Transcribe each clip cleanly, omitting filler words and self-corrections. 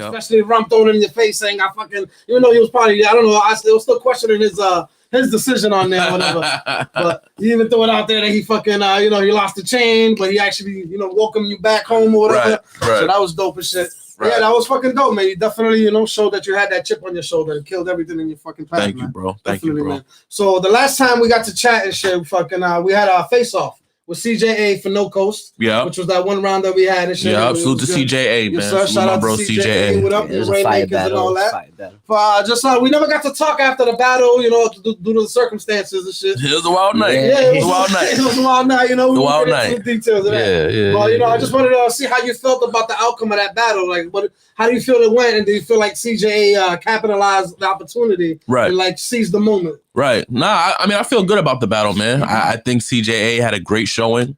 Especially if I'm throwing it in your face saying I fucking, even though he was probably, I don't know, I still questioning his decision on there, whatever. But he even threw it out there that he fucking, he lost the chain, but he actually, welcomed you back home or whatever. Right. So that was dope as shit. Right. Yeah, that was fucking dope, man. You definitely, showed that you had that chip on your shoulder and killed everything in your fucking path, Thank you, bro. Thank you, bro. Man. So the last time we got to chat and shit, we had our face-off with CJA for No Coast, which was that one round that we had and shit. Yeah, salute to CJA, man. Sir, shout out bro, to CJA. What up? It was a fire battle. And all that. We never got to talk after the battle, due to the circumstances and shit. It was a wild night. Yeah, it was a wild night. It was a wild night. We wild get into the details of that. Yeah. Well, I just wanted to see how you felt about the outcome of that battle. Like, how do you feel it went, and do you feel like CJA capitalized the opportunity and like seized the moment? Right. Nah, I mean, I feel good about the battle, man. I think CJA had a great showing.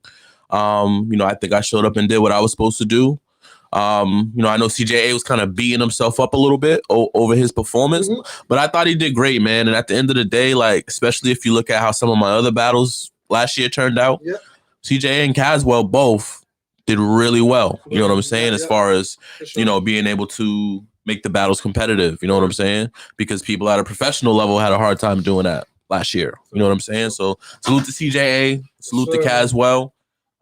I think I showed up and did what I was supposed to do. I know CJA was kind of beating himself up a little bit over his performance, but I thought he did great, man. And at the end of the day, like, especially if you look at how some of my other battles last year turned out, CJA and Caswell both did really well. You know what I'm saying? As far as, being able to make the battles competitive. You know what I'm saying? Because people at a professional level had a hard time doing that last year. You know what I'm saying? So salute to CJA, salute to Caswell.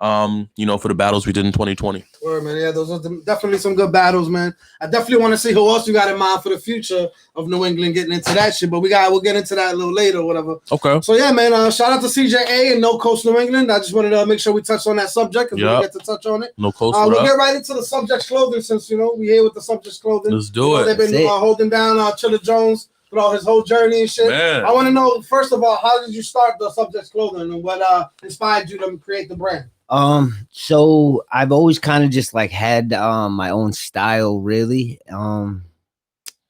For the battles we did in 2020. Word, man. Yeah, those are definitely some good battles, man. I definitely want to see who else you got in mind for the future of New England getting into that shit, but we'll get into that a little later or whatever. Okay. So yeah, man, shout out to CJA and No Coast New England. I just wanted to make sure we touch on that subject because we didn't get to touch on it. No Coast. We'll get right into the Subjects Clothing since, we here with the Subjects Clothing. Let's do it. They've been holding down Chilla Jones throughout his whole journey and shit. Man. I want to know, first of all, how did you start the Subjects Clothing and what inspired you to create the brand? So I've always kind of just like had my own style, really.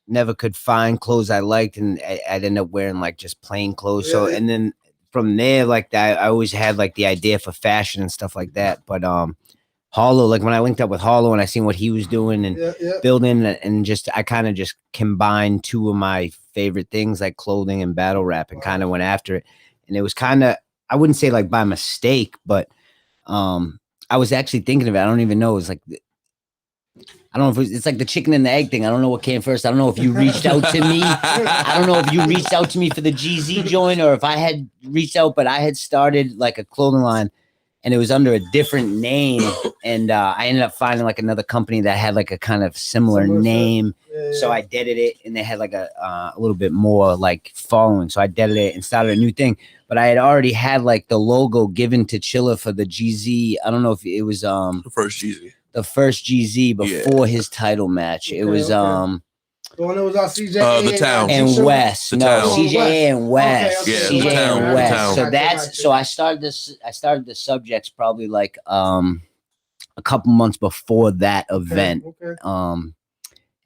Never could find clothes I liked, and I'd end up wearing like just plain clothes. Yeah. So and then from there, like that, I always had like the idea for fashion and stuff like that. But Hollow, like when I linked up with Hollow and I seen what he was doing and building, and just I kind of just combined two of my favorite things like clothing and battle rap and kind of went after it. And it was kind of, I wouldn't say like by mistake, but I was actually thinking of it. I don't even know. It's like, I don't know if it's like the chicken and the egg thing. I don't know what came first. I don't know if you reached out to me. I don't know if you reached out to me for the GZ joint or if I had reached out, but I had started like a clothing line and it was under a different name. And I ended up finding like another company that had like a kind of similar name. Yeah. So I deaded it and they had like a little bit more like following. So I deaded it and started a new thing. But I had already had like the logo given to Chilla for the GZ. I don't know if it was the first GZ. The first GZ before his title match. It was the one that was on CJ the town and West. CJ and West. Okay. CJ and West. Town. So that's so I started the Subjects probably like a couple months before that event. Okay.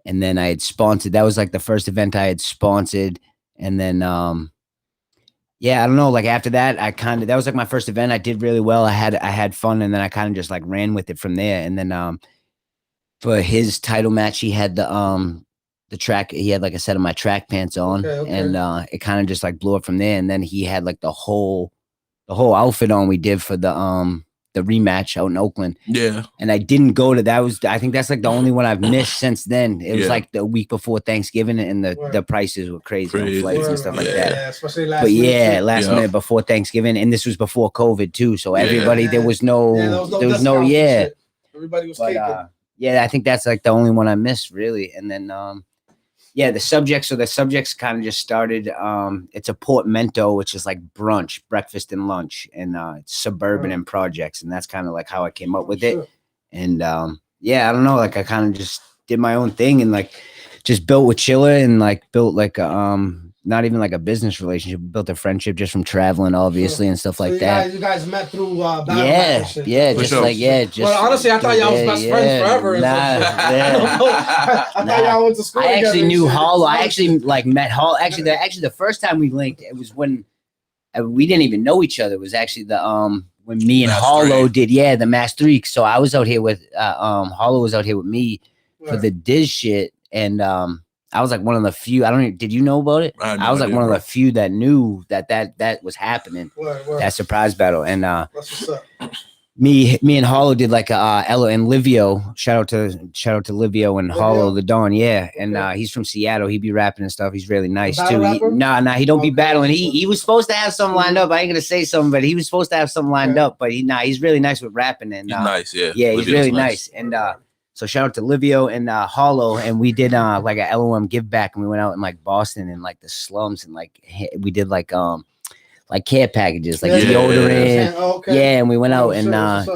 And then I had sponsored. That was like the first event I had sponsored, and then yeah, I don't know. Like after that, that was like my first event. I did really well. I had fun, and then I kind of just like ran with it from there. And then for his title match, he had the track. He had like a set of my track pants on, and it kind of just like blew up from there. And then he had like the whole outfit on. We did for the rematch out in Oakland. Yeah. And I didn't go to that. I think that's like the only one I've missed since then. It was like the week before Thanksgiving, and the prices were crazy on flights and stuff like that. Yeah, especially last minute. Last minute before Thanksgiving, and this was before COVID too. So everybody, there was no everybody was taking. I think that's like the only one I missed really. And then the Subjects. So the Subjects kind of just started. It's a portmanteau, which is like brunch, breakfast, and lunch, and it's suburban and projects, and that's kind of like how I came up with it. And I don't know, like I kind of just did my own thing and like just built with Chilla and like built like not even like a business relationship, built a friendship just from traveling, obviously, and stuff like that. You guys met through battle Well, honestly, I thought y'all was best friends forever. I thought y'all went to school. I actually knew Hollow. I actually like met Hollow. Actually, the first time we linked, it was when we didn't even know each other. It was actually when me and Hollow did the Mass 3. So I was out here with Hollow was out here with me for the Diz shit, and I was like one of the few. Did you know about it? I was like one of the few that knew that was happening. That surprise battle. And that's what's up. Me and Hollow did like Ella and Livio. Shout out to Livio and Hollow the Dawn. Yeah, and he's from Seattle. He be rapping and stuff. He's really nice too. He don't be battling. He was supposed to have something lined up. I ain't gonna say something, but he was supposed to have something lined up. But he's really nice with rapping and he's nice. Yeah, he's really nice. And so shout out to Livio and Hollow, and we did like a LOM give back, and we went out in like Boston and like the slums, and like we did like care packages, like deodorant. And we went out and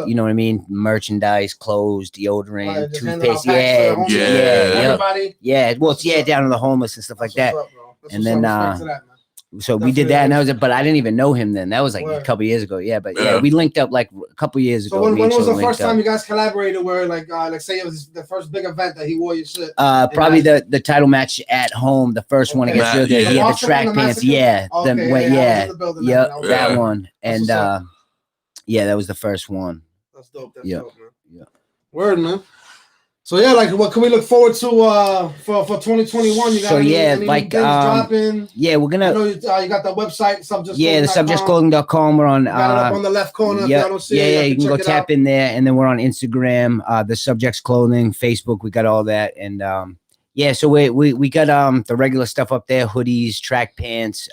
you know what I mean, merchandise, clothes, deodorant, toothpaste. Down to the homeless and stuff like that. And then so we did that, and that was it. But I didn't even know him then. That was like a couple years ago. Yeah, but we linked up like a couple years ago. So when was the first time you guys collaborated? Where like say it was the first big event that he wore your shit? Probably the title match at home, the first one against Joe. He had the track pants. That one. And that was the first one. That's dope. That's dope, man. Yeah. Word, man. So yeah, like what can we look forward to for 2021? You got any things dropping? Yeah, we're gonna. I know you got the website subject. Yeah, the subjectclothing.com. We're on. Got it up on the left corner. If y'all don't see it, you can go tap in there, and then we're on Instagram, the Subjects Clothing, Facebook. We got all that, and so we got the regular stuff up there: hoodies, track pants,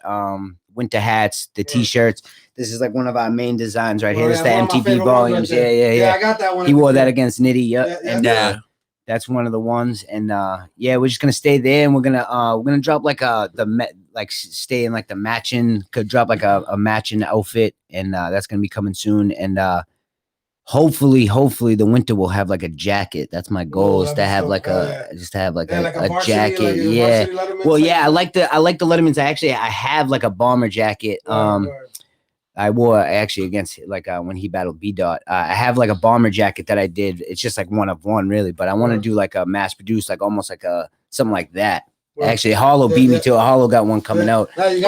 winter hats, the t-shirts. This is like one of our main designs right here. It's the MTV volumes. Yeah. I got that one. He wore that against Nitty. That's one of the ones, and we're just gonna stay there, and we're gonna drop like stay in like the matching, could drop like a matching outfit, and that's gonna be coming soon, and hopefully the winter will have like a jacket. That's my goal, is to have like a jacket. I like the Lettermans. I have like a bomber jacket. I wore actually against like when he battled B Dot. I have like a bomber jacket that I did. It's just like one of one really, but I want to do like a mass produced, like almost like something like that. Actually, Hollow beat me to it. Hollow got one coming out. I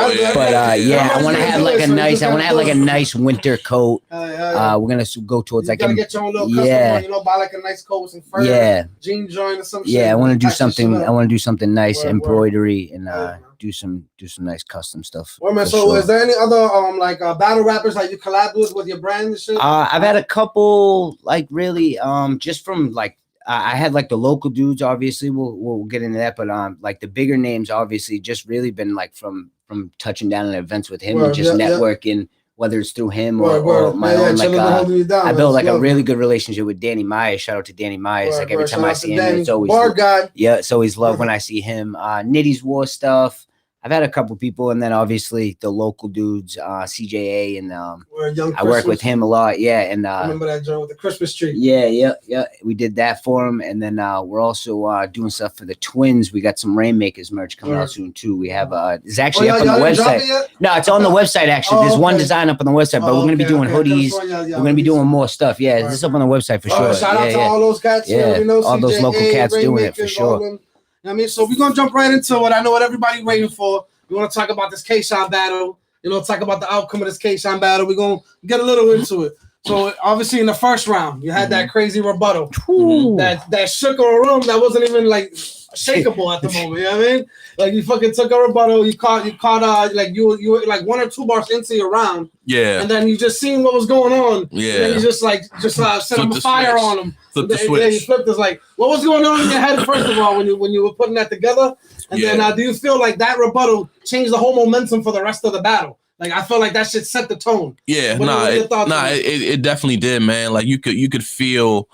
want to have like a nice winter coat. We're gonna go towards like get your own little custom one, buy like a nice coat with some fur, jean joint or some shit. I want to do something. I want to do something nice, embroidery and do some nice custom stuff. Well, man, so is there any other battle rappers like you collab with your brand and shit? I've had a couple like really just from like I had like the local dudes, obviously we'll get into that, but like the bigger names obviously just really been like from touching down at events with him and just networking, whether it's through him or my own like I built like a really good relationship with Danny Myers. Shout out to Danny Myers. Like every time I see him, it's always it's always love when I see him. Nitty's War stuff. I've had a couple people, and then obviously the local dudes, CJA, and I work with him a lot. Yeah, and I remember that joint with the Christmas tree. Yeah. We did that for him, and then we're also doing stuff for the Twins. We got some Rainmakers merch coming out soon too. We have it's actually up on the website. No, it's on the website actually. There's one design up on the website, but we're gonna be doing hoodies. We're gonna be doing more stuff. Yeah, this is up on the website for sure. Shout out to all those cats. Yeah, all those local cats doing it for sure. I mean, so we're gonna jump right into it. I know what everybody's waiting for. We want to talk about this K-Shine battle. Talk about the outcome of this K-Shine battle. We're gonna get a little into it. So obviously in the first round, you had that crazy rebuttal that shook a room that wasn't even like shakeable at the moment. You know what I mean? Like you fucking took a rebuttal. You caught like you were like 1 or 2 bars into your round. Yeah. And then you just seen what was going on. Yeah. And then you just set him fire on him. Flip the switch. Then you flipped. It's like, what was going on in your head first of all when you were putting that together? And then do you feel like that rebuttal changed the whole momentum for the rest of the battle? Like I felt like that shit set the tone. Yeah, it definitely did, man. Like you could feel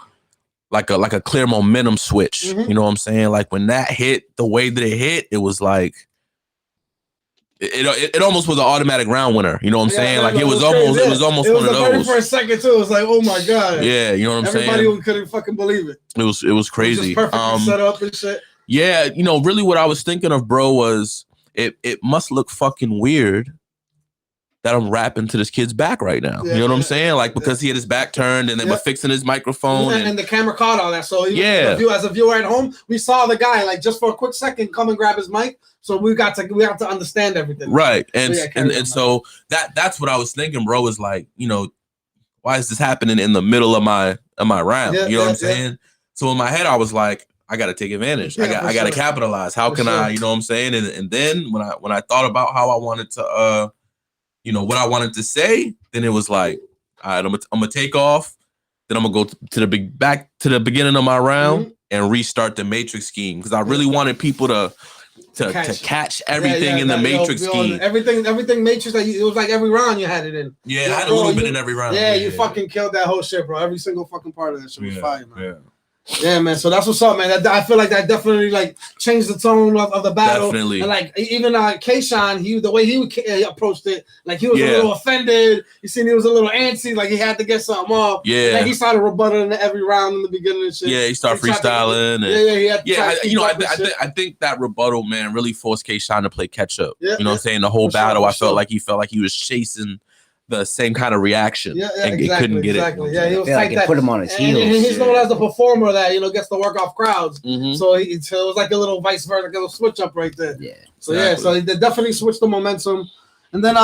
like a clear momentum switch. You know what I'm saying? Like when that hit, the way that it hit, it was like it almost was an automatic round winner. You know what I'm saying? Like it was almost one of those. For a second too. It was like, oh my god. Yeah, you know what I'm saying? Everybody couldn't fucking believe it. It was crazy. It was just perfectly set up and shit. Yeah, really what I was thinking of, bro, was it must look fucking weird that I'm rapping to this kid's back right now. You know what I'm saying? Like because he had his back turned and they were fixing his microphone. And the camera caught all that. So as a viewer at home, we saw the guy like just for a quick second come and grab his mic. So we have to understand everything. Right. And so that's what I was thinking, bro, is like, why is this happening in the middle of my round? You know what I'm saying? So in my head, I was like, I got to take advantage. I got to capitalize. How can I, you know what I'm saying? And then when I thought about how I wanted to, what I wanted to say, then it was like, all right, I'm gonna take off. Then I'm gonna go back to the beginning of my round and restart the Matrix scheme because I really wanted people to catch everything in the Matrix scheme. Everything Matrix, like, it was like every round you had it in. Yeah, I had a little bit in every round. Yeah, you fucking killed that whole shit, bro. Every single fucking part of that shit was fire, man. Yeah, man. So that's what's up, man. I feel like that definitely like changed the tone of the battle. Definitely. And like even K-Shine, the way he approached it, like he was a little offended. You seen he was a little antsy, like he had to get something off. Yeah. And then he started rebutting every round in the beginning and shit. Yeah, he started freestyling. I think that rebuttal, man, really forced K-Shine to play catch up. Yeah, you know what I'm saying? The whole battle, I felt like he was chasing the same kind of reaction and he couldn't get it. Yeah, he was like it put him on his heels. And he's known as the performer that gets to work off crowds. So it was like a little vice versa, like a little switch up right there. Yeah. So so they definitely switched the momentum. And then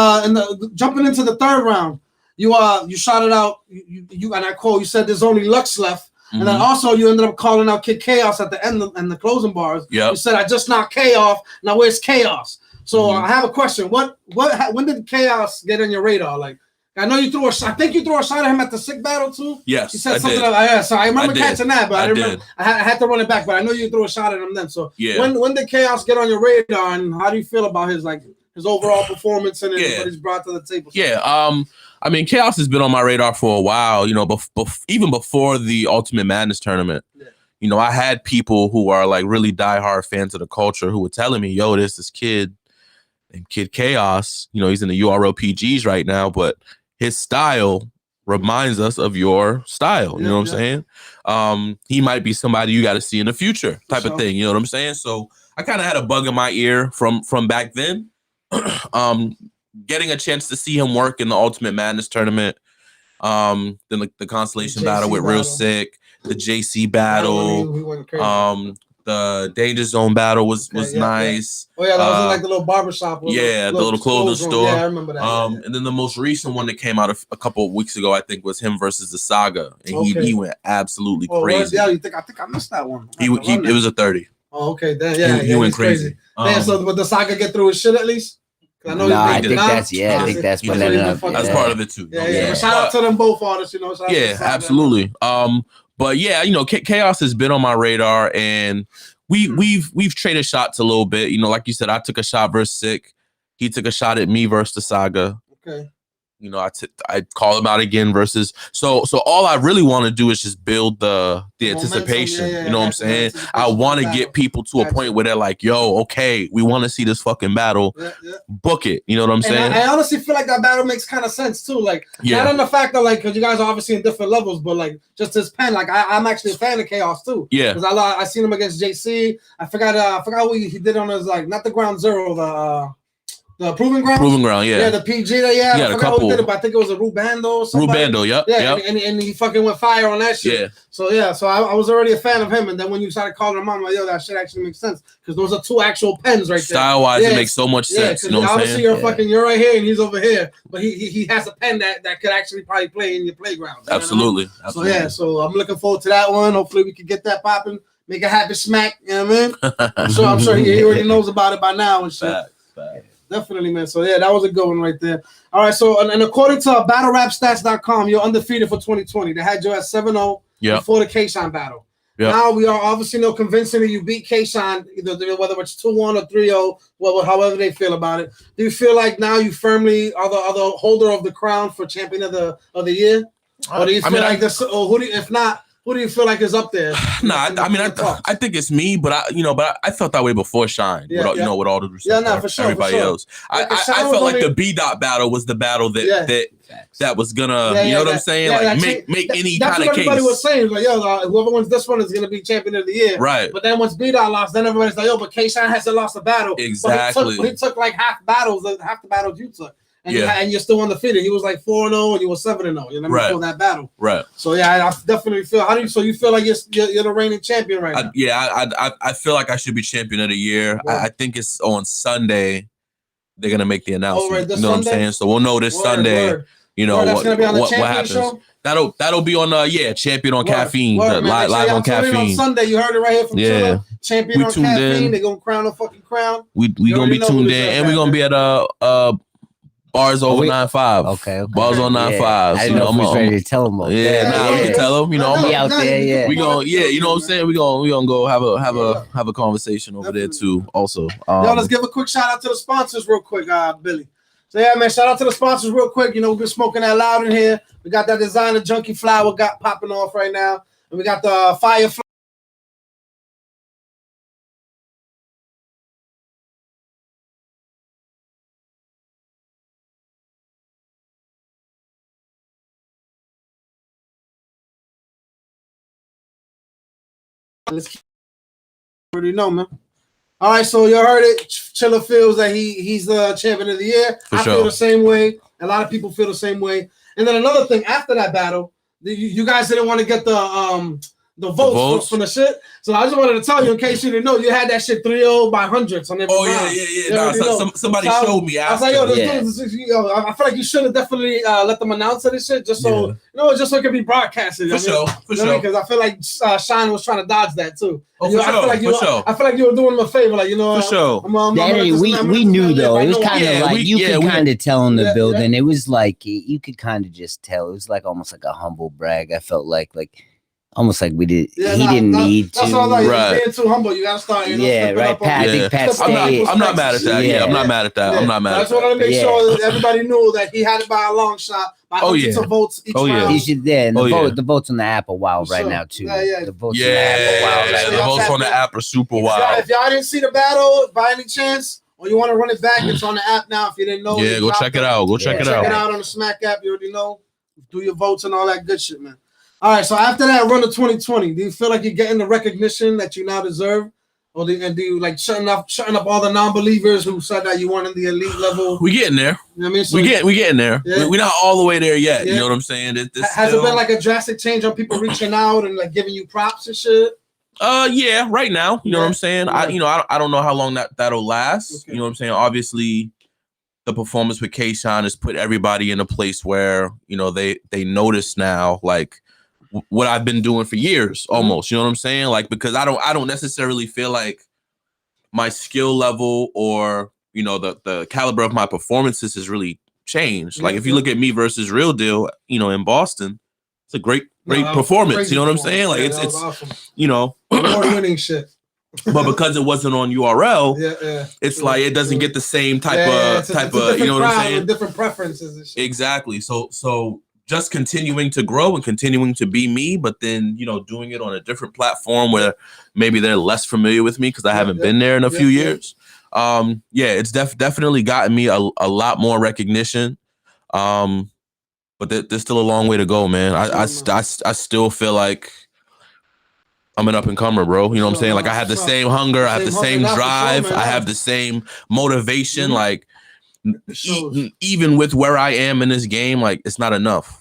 jumping into the third round, you shot it out. You and I quote, you said there's only Lux left. And then also you ended up calling out Kid Chaos at the end and the closing bars. You said I just knocked K off. Now where's Chaos? So I have a question. When did Chaos get on your radar? Like, I know you threw a shot. I think you threw a shot at him at the sick battle too. Yes, you said something. So I remember catching that, but I didn't remember. I had to run it back. But I know you threw a shot at him then. So when did Chaos get on your radar, and how do you feel about his overall performance and what he's brought to the table? I mean, Chaos has been on my radar for a while. Even before the Ultimate Madness tournament. Yeah. I had people who are like really diehard fans of the culture who were telling me, "Yo, this kid." And Kid Chaos, he's in the URLPGs right now, but his style reminds us of your style. You know what I'm saying? He might be somebody you got to see in the future type of thing. You know what I'm saying? So I kind of had a bug in my ear from back then. Getting a chance to see him work in the Ultimate Madness tournament. Then the Constellation battle with Real Sick, the JC battle. The Danger Zone battle was nice. Oh yeah, that was in like the little barbershop. The little clothing store. Yeah, I remember that. And then the most recent one that came out a couple of weeks ago, I think, was him versus the Saga, and he went absolutely crazy. Yeah, I think I missed that one. It was a 30. Oh, okay. Then he went crazy. So would the Saga get through his shit at least? I think that's what ended up. That's part of it too. Yeah. Shout out to them both artists. Absolutely. But yeah, Chaos has been on my radar, and we've traded shots a little bit. Like you said, I took a shot versus Sick. He took a shot at me versus the Saga. Okay. I call him out again versus. So all I really want to do is just build the anticipation. You know what I'm saying? I want to get people to a point where they're like, "Yo, okay, we want to see this fucking battle. Book it." You know what I'm saying? I honestly feel like that battle makes kind of sense too. Like, not on the fact that because you guys are obviously in different levels, but like just his pen. Like, I'm actually a fan of Chaos too. Yeah. Because I seen him against JC. I forgot what he did on his not the Ground Zero, the Proving Ground? Proving Ground, yeah. Yeah, the PG that he had. Yeah, I forgot who did it, but I think it was a Rubando or something. Rubando, yep. Yeah, and he fucking went fire on that shit. Yeah. So I was already a fan of him, and then when you started calling him out, I'm like, yo, that shit actually makes sense. Because those are two actual pens right there. Style-wise, it makes so much sense. You know what I'm saying? Obviously, you're right here, and he's over here. But he has a pen that could actually probably play in your playground. Absolutely. So I'm looking forward to that one. Hopefully we can get that popping. Make a happy smack, you know what I mean? I'm sure he already knows about it by now and shit. Fact. Definitely, man. So, that was a good one right there. All right, so, and according to BattleRapStats.com, you're undefeated for 2020. They had you at 7-0 before the K-Shine battle. Yep. Now, we are obviously convincing that you beat K-Shine, whether it's 2-1 or 3-0, however they feel about it. Do you feel like now you firmly are the holder of the crown for champion of the year? Or do you feel this, or if not, who do you feel like is up there? I think it's me, but I felt that way before Shine. With all the respect, for sure, everybody else. I felt like the B-Dot battle was the battle that was gonna, you know what I'm saying? Make any kind of case. That's what everybody was saying. Like, whoever wins this one is gonna be champion of the year. Right. But then once B-Dot lost, then everybody's like, but K-Shine hasn't lost a battle. Exactly. He took like half the battles you took. And you're still undefeated. He was like 4-0 and you were 7-0. You know, before that battle. Right. So I definitely feel. So you feel like you're the reigning champion right now? I feel like I should be champion of the year. I think it's on Sunday. They're gonna make the announcement. You know what I'm saying? So we'll know this Sunday. You know that's gonna be on the what happens. Show? That'll be on Champion on Caffeine. Live on Caffeine. On Sunday, you heard it right here from Chilla. Champion on Caffeine. They're gonna crown a fucking crown. We gonna be tuned in, and we're gonna be at Bars over 9-5. Okay. Bars on 9-5. I didn't know if we was ready to tell him. Yeah, we can tell him. You know, He out there. Yeah. we gonna, you know what I'm saying. We gonna go have a conversation over there too. Also, yo, let's give a quick shout out to the sponsors real quick, Billy. So yeah, man, shout out to the sponsors real quick. You know, we've been smoking that loud in here. We got that designer junkie flower got popping off right now, and we got the Firefly. Let's keep already know, man. All right, so you heard it. Chilla feels that he's the champion of the year. I feel the same way. A lot of people feel the same way. And then another thing after that battle, you guys didn't want to get the votes from the shit. So I just wanted to tell you, in case you didn't know, you had that shit 3-0 by hundreds on every round. Nah, somebody showed me after. I was like, yo, I feel like you should have definitely let them announce this shit just so just so it could be broadcasted. For sure. Because I feel like Shine was trying to dodge that too. I feel like you were doing him a favor, like for sure. We knew though. It was kind of like you could kind of tell in the building. It was like you could kind of just tell. It was like almost like a humble brag. I felt like almost like we did. He didn't need to. That's all like, right. Being too humble. You gotta start. Right. Pat I'm not mad at that. Yeah, I'm not mad at that. I'm not mad. I just wanted to make sure that everybody knew that he had it by a long shot. By hundreds of votes each round. He should. And the votes on the app are wild right now too. The votes on the app are wild right now. The votes on the app are super wild. If y'all didn't see the battle by any chance, or you want to run it back, it's on the app now. If you didn't know, go check it out. Check it out on the Smack app. You already know. Do your votes and all that good shit, man. All right, so after that run of 2020, do you feel like you're getting the recognition that you now deserve? Or do you like shutting up all the non-believers who said that you weren't in the elite level? We getting there. You know what I mean? So we getting there. Yeah. We're not all the way there yet. You know what I'm saying? Has it been like a drastic change on people reaching out and like giving you props and shit? Yeah, right now. You know what I'm saying? Yeah. I don't know how long that'll last. Okay. You know what I'm saying? Obviously, the performance with K-Shine has put everybody in a place where, you know, they notice now, like, what I've been doing for years almost, you know what I'm saying? Like, because I don't necessarily feel like my skill level or, you know, the caliber of my performances has really changed. Like, if you look at me versus Real Deal, you know, in Boston, it's a great performance. You know what I'm saying? Like, it's awesome. You know, award-winning shit. But because it wasn't on URL, it's like it doesn't get the same type of, you know what I'm saying? Different preferences and shit. Exactly. So just continuing to grow and continuing to be me, but then, you know, doing it on a different platform where maybe they're less familiar with me because I haven't been there in a few years. It's definitely gotten me a lot more recognition. But there's still a long way to go, man. I still feel like I'm an up and comer, bro. You know what I'm saying? Like, I have the same hunger, I have the same drive, I have the same motivation. Like, even with where I am in this game, like, it's not enough.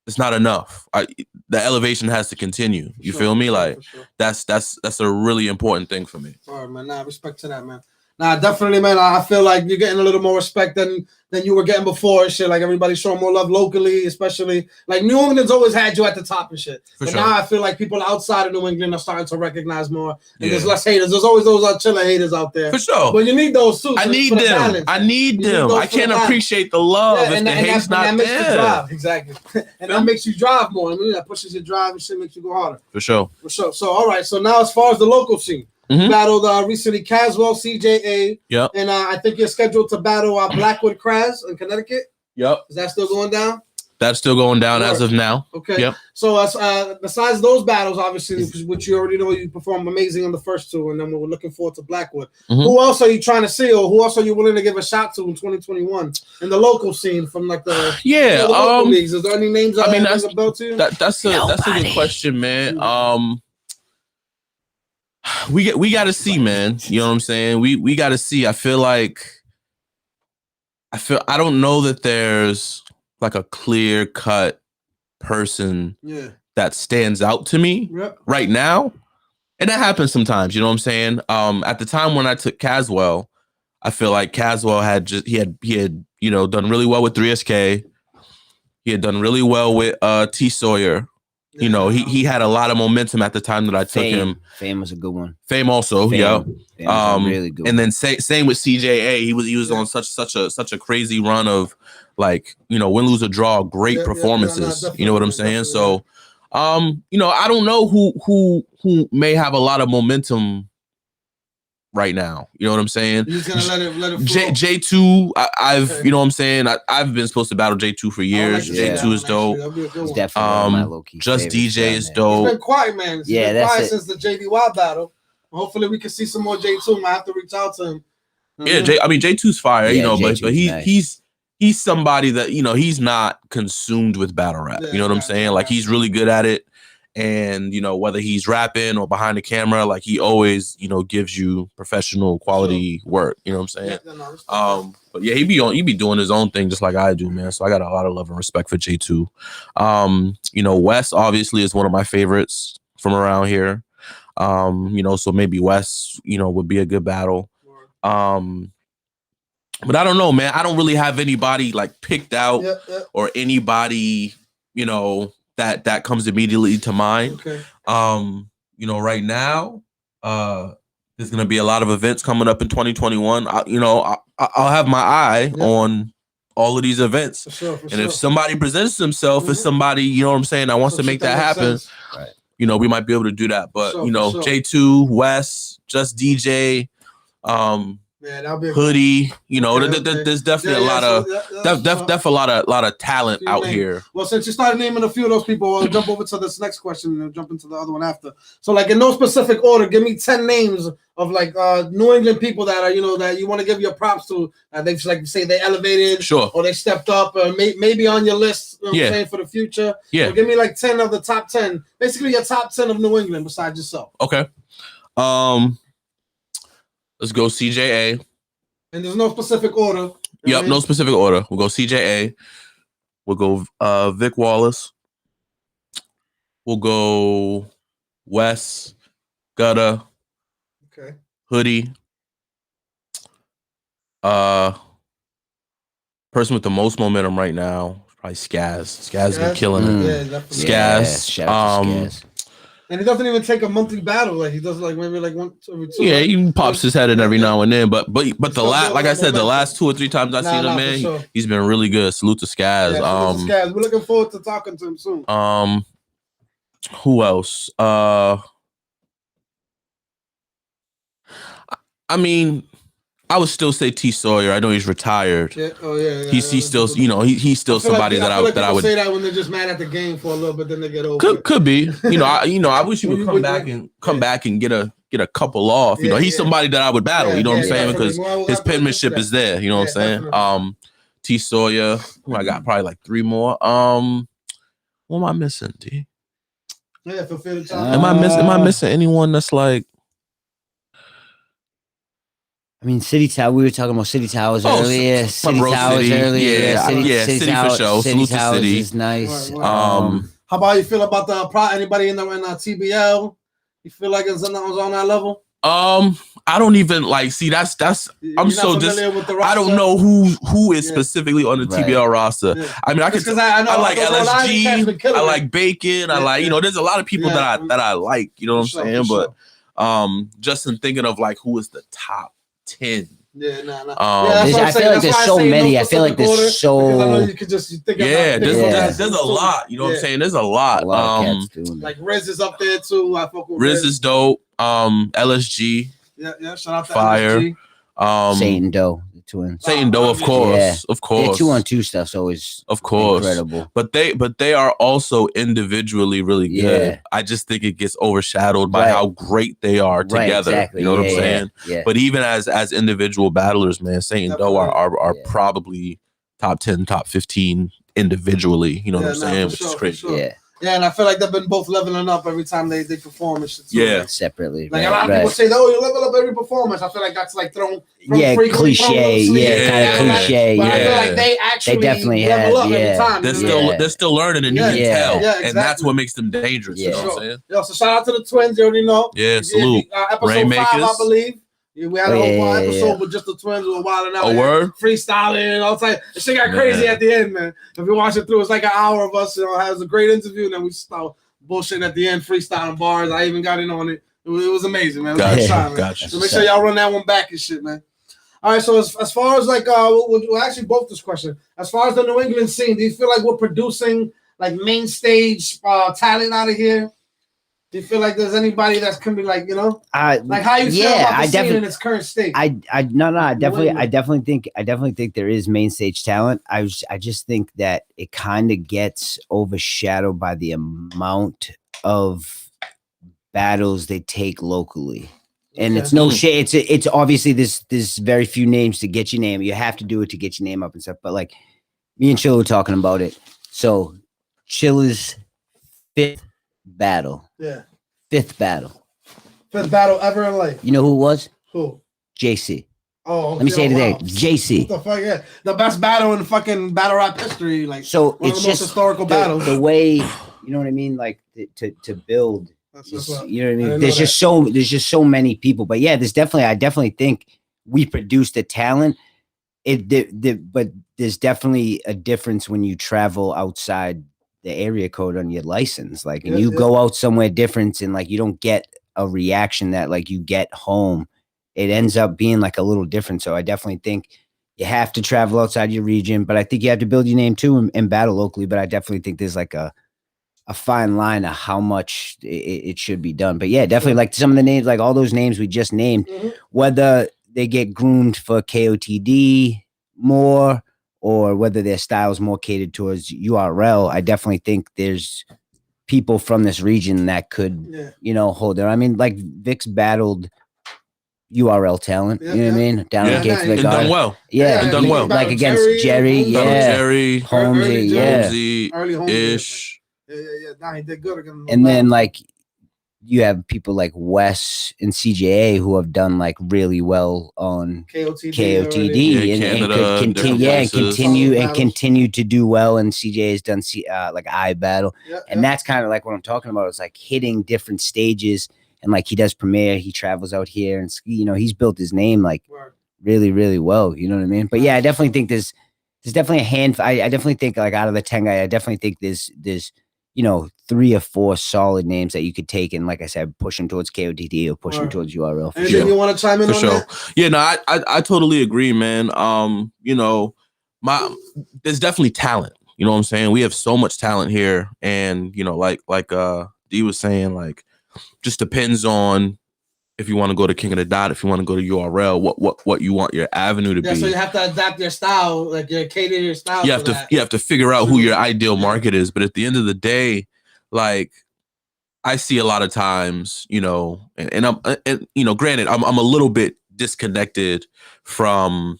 It's not enough. The elevation has to continue. You feel me? Like, that's a really important thing for me. All right, man. Nah, respect to that, man. Nah, definitely, man. I feel like you're getting a little more respect than you were getting before and shit. Like, everybody's showing more love locally, especially like New England's always had you at the top and shit. But now I feel like people outside of New England are starting to recognize more. And there's less haters. There's always those Chilla haters out there. For sure. But you need those too. I need them. I need them. I can't appreciate the love if the hate's not there. That makes you drive. Exactly. And that makes you drive more. I mean, that pushes your drive and shit, makes you go harder. For sure. So, all right. So now as far as the local scene. Battled recently Caswell, CJA. Yep. And I think you're scheduled to battle Blackwood Kraz in Connecticut. Yep. Is that still going down? That's still going down as of now. Okay. Yep. So besides those battles, obviously, which you already know, you performed amazing on the first two, and then we're looking forward to Blackwood. Who else are you trying to see, or who else are you willing to give a shot to in 2021 in the local scene from like the local leagues? Is there any names? I mean, that's a belt to you? That's a good question, man. We got to see, man. You know what I'm saying? We got to see. I don't know that there's like a clear cut person that stands out to me right now. And that happens sometimes, you know what I'm saying? At the time when I took Caswell, I feel like Caswell had you know, done really well with 3SK. He had done really well with T Sawyer. You know, he had a lot of momentum at the time that I took him. Fame was a good one. Fame also, yeah. Fame was a really good and one. then same with CJA. He was on such a crazy run of like, you know, win, lose or draw, great performances. You know what I'm saying? So, you know, I don't know who may have a lot of momentum right now. You know what I'm saying? You're just gonna let it flow. J2, I've you know what I'm saying? I've been supposed to battle J2 for years. Like J2 is dope. He's definitely one of my low-key Just DJ is He's dope. been quiet, man. He's been quiet since the JDY battle. Hopefully we can see some more J2. I have to reach out to him. Yeah, J2's fire, you know, but he's somebody that, you know, he's not consumed with battle rap. You know what I'm saying? Like he's really good at it. And, you know, whether he's rapping or behind the camera, like he always, you know, gives you professional quality work. You know what I'm saying? But yeah, he be doing his own thing just like I do, man. So I got a lot of love and respect for J2. You know, Wes obviously is one of my favorites from around here. You know, so maybe Wes, you know, would be a good battle. But I don't know, man. I don't really have anybody like picked out or anybody, you know, that comes immediately to mind. Okay. You know, right now, there's gonna be a lot of events coming up in 2021. I'll have my eye on all of these events. If somebody presents themselves as somebody, you know what I'm saying, that wants to make that happen, you know, we might be able to do that. But you know, J2, Wes, Just DJ, Hoodie, you know, there's definitely a lot of a lot of talent out here. Well, since you started naming a few of those people, I'll jump over to this next question and jump into the other one after. So, like in no specific order, give me 10 names of like New England people that are, you know, that you want to give your props to. They've like say they elevated, or they stepped up, or maybe on your list. You know what I'm saying, for the future. So give me like 10 of the top 10, basically your top 10 of New England besides yourself. Okay. Let's go CJA. And there's no specific order. Yep, no specific order. We'll go CJA. We'll go Vic Wallace. We'll go Wes, Gutta. Okay. Hoodie. Person with the most momentum right now, probably Skaz. Skaz been killing it. Yeah, Skaz. Shout out to Skaz. And he doesn't even take a monthly battle. Like he does, like maybe like once every 2. Yeah, he pops his head in every now and then. But the last, like I said, the last 2 or 3 times I've seen him, man, he's been really good. Salute to Skaz. Salute to Skaz. We're looking forward to talking to him soon. Who else? I mean, I would still say T Sawyer. I know he's retired. Yeah. Oh yeah. He's still, you know, he's still somebody that I would say that when they're just mad at the game for a little bit, then they get over. Could be. You know, I wish he would come back and get a couple off. You know, he's somebody that I would battle. You know what I'm saying? Because his penmanship is there. You know what I'm saying? T Sawyer. I got probably like 3 more. What am I missing, D? Yeah, fulfill the Am I missing anyone that's like? I mean, City Tower. We were talking about City Towers earlier. City Towers earlier. City for sure. Salute to City. Is nice. How about you feel about the anybody in TBL? You feel like it's on that level? I don't even like see that's I'm so just I don't know who is specifically on the TBL roster. I mean, I like LSG, I like Bacon, I like, you know, there's a lot of people that I like, you know what I'm saying? But just in thinking of like who is the top 10. I feel like there's so many. I feel like there's so. You could just think there's a lot. You know what I'm saying? There's a lot. Like Riz is up there too. I fuck with Riz is dope. LSG. Yeah. Shout out to Fire. LSG. Satan Doe, the twins. Satan Doe, of course, of course. Their 2-on-2 stuff's always incredible. But they are also individually really good. Yeah. I just think it gets overshadowed by how great they are together. Exactly. You know what I'm saying? Yeah. But even as individual battlers, man, Satan Doe are probably top 10, top 15 individually. You know what I'm saying? Which is crazy. Yeah. Yeah, and I feel like they've been both leveling up every time they perform and shit. Yeah, separately. Like a lot of people say, "Oh, you level up every performance." I feel like that's like thrown. Cliche. Kind of cliche. But I feel like they actually definitely level up every time. They're still learning, and you can tell, and that's what makes them dangerous. You know what I'm saying? Yo, so shout out to the twins. You already know. Yeah, salute. Episode 5, I believe. Yeah, we had a whole episode with just the twins. We were wilding out. A word? Freestyling and all type. The shit got crazy at the end, man. If you watch it through, it's like an hour of us. You know, it was a great interview, and then we start bullshitting at the end, freestyling bars. I even got in on it. It was amazing, man. Gotcha. So make sure y'all run that one back and shit, man. All right, so as far as like, we'll actually both this question. As far as the New England scene, do you feel like we're producing like main stage talent out of here? Do you feel like there's anybody that's can be like, you know, like how you feel about the scene in its current state? I definitely think there is main stage talent. I just think that it kind of gets overshadowed by the amount of battles they take locally. And it's no shade. It's obviously there's very few names to get your name. You have to do it to get your name up and stuff. But like me and Chilla were talking about it. So Chilla's fifth battle. Yeah. Fifth battle ever in life. You know who it was? Who? JC. Oh, okay. Let me say it today. JC. What the fuck? Yeah. The best battle in fucking battle rap history. Like, so one it's of the most historical battles. The way, you know what I mean? Like to build. You know what I mean? There's just so many people. But yeah, I definitely think we produce the talent. But there's definitely a difference when you travel outside the area code on your license. Like, and you go out somewhere different and like you don't get a reaction that like you get home. It ends up being like a little different. So I definitely think you have to travel outside your region, but I think you have to build your name too and battle locally. But I definitely think there's like a fine line of how much it should be done. But yeah, definitely like some of the names, like all those names we just named, whether they get groomed for KOTD more or whether their style is more catered towards URL, I definitely think there's people from this region that could, you know, hold there. I mean, like Vic's battled URL talent, you know what I mean? Down at Gates of the Garden. Done well. Yeah, done well. Like against Jerry, Jerry, Holmesy, Ish. Yeah. Nah, he did good against and then like you have people like Wes and CJA who have done like really well on KOTD and continue to do well. And CJA has done like I battle, and that's kind of like what I'm talking about. It's like hitting different stages, and like he does premiere, he travels out here, and you know he's built his name like really, really well. You know what I mean? But yeah, I definitely think there's definitely a hand. I definitely think like out of the 10 guys, I definitely think there's you know, 3 or 4 solid names that you could take and, like I said, push them towards KOTD or push them towards URL. For sure. You want to chime in on that? Yeah, no, I totally agree, man. You know, there's definitely talent. You know what I'm saying? We have so much talent here, and you know, like D was saying, like, just depends on if you want to go to King of the Dot, if you want to go to URL, what you want your avenue to be. So you have to adapt your style, like cater your style. You have to figure out who your ideal market is. But at the end of the day, like I see a lot of times, you know, and I'm you know, granted, I'm a little bit disconnected from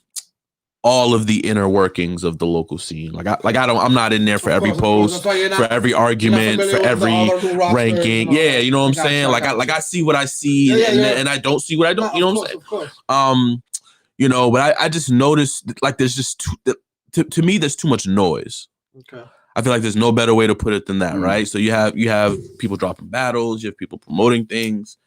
all of the inner workings of the local scene. I'm not in there for every post, for every argument, for every ranking. Yeah, you know what I'm saying? Like I see what I see and I don't see what I don't, you know what I'm saying? You know, but I just noticed like there's just to me there's too much noise. Okay. I feel like there's no better way to put it than that, right? So you have people dropping battles, you have people promoting things,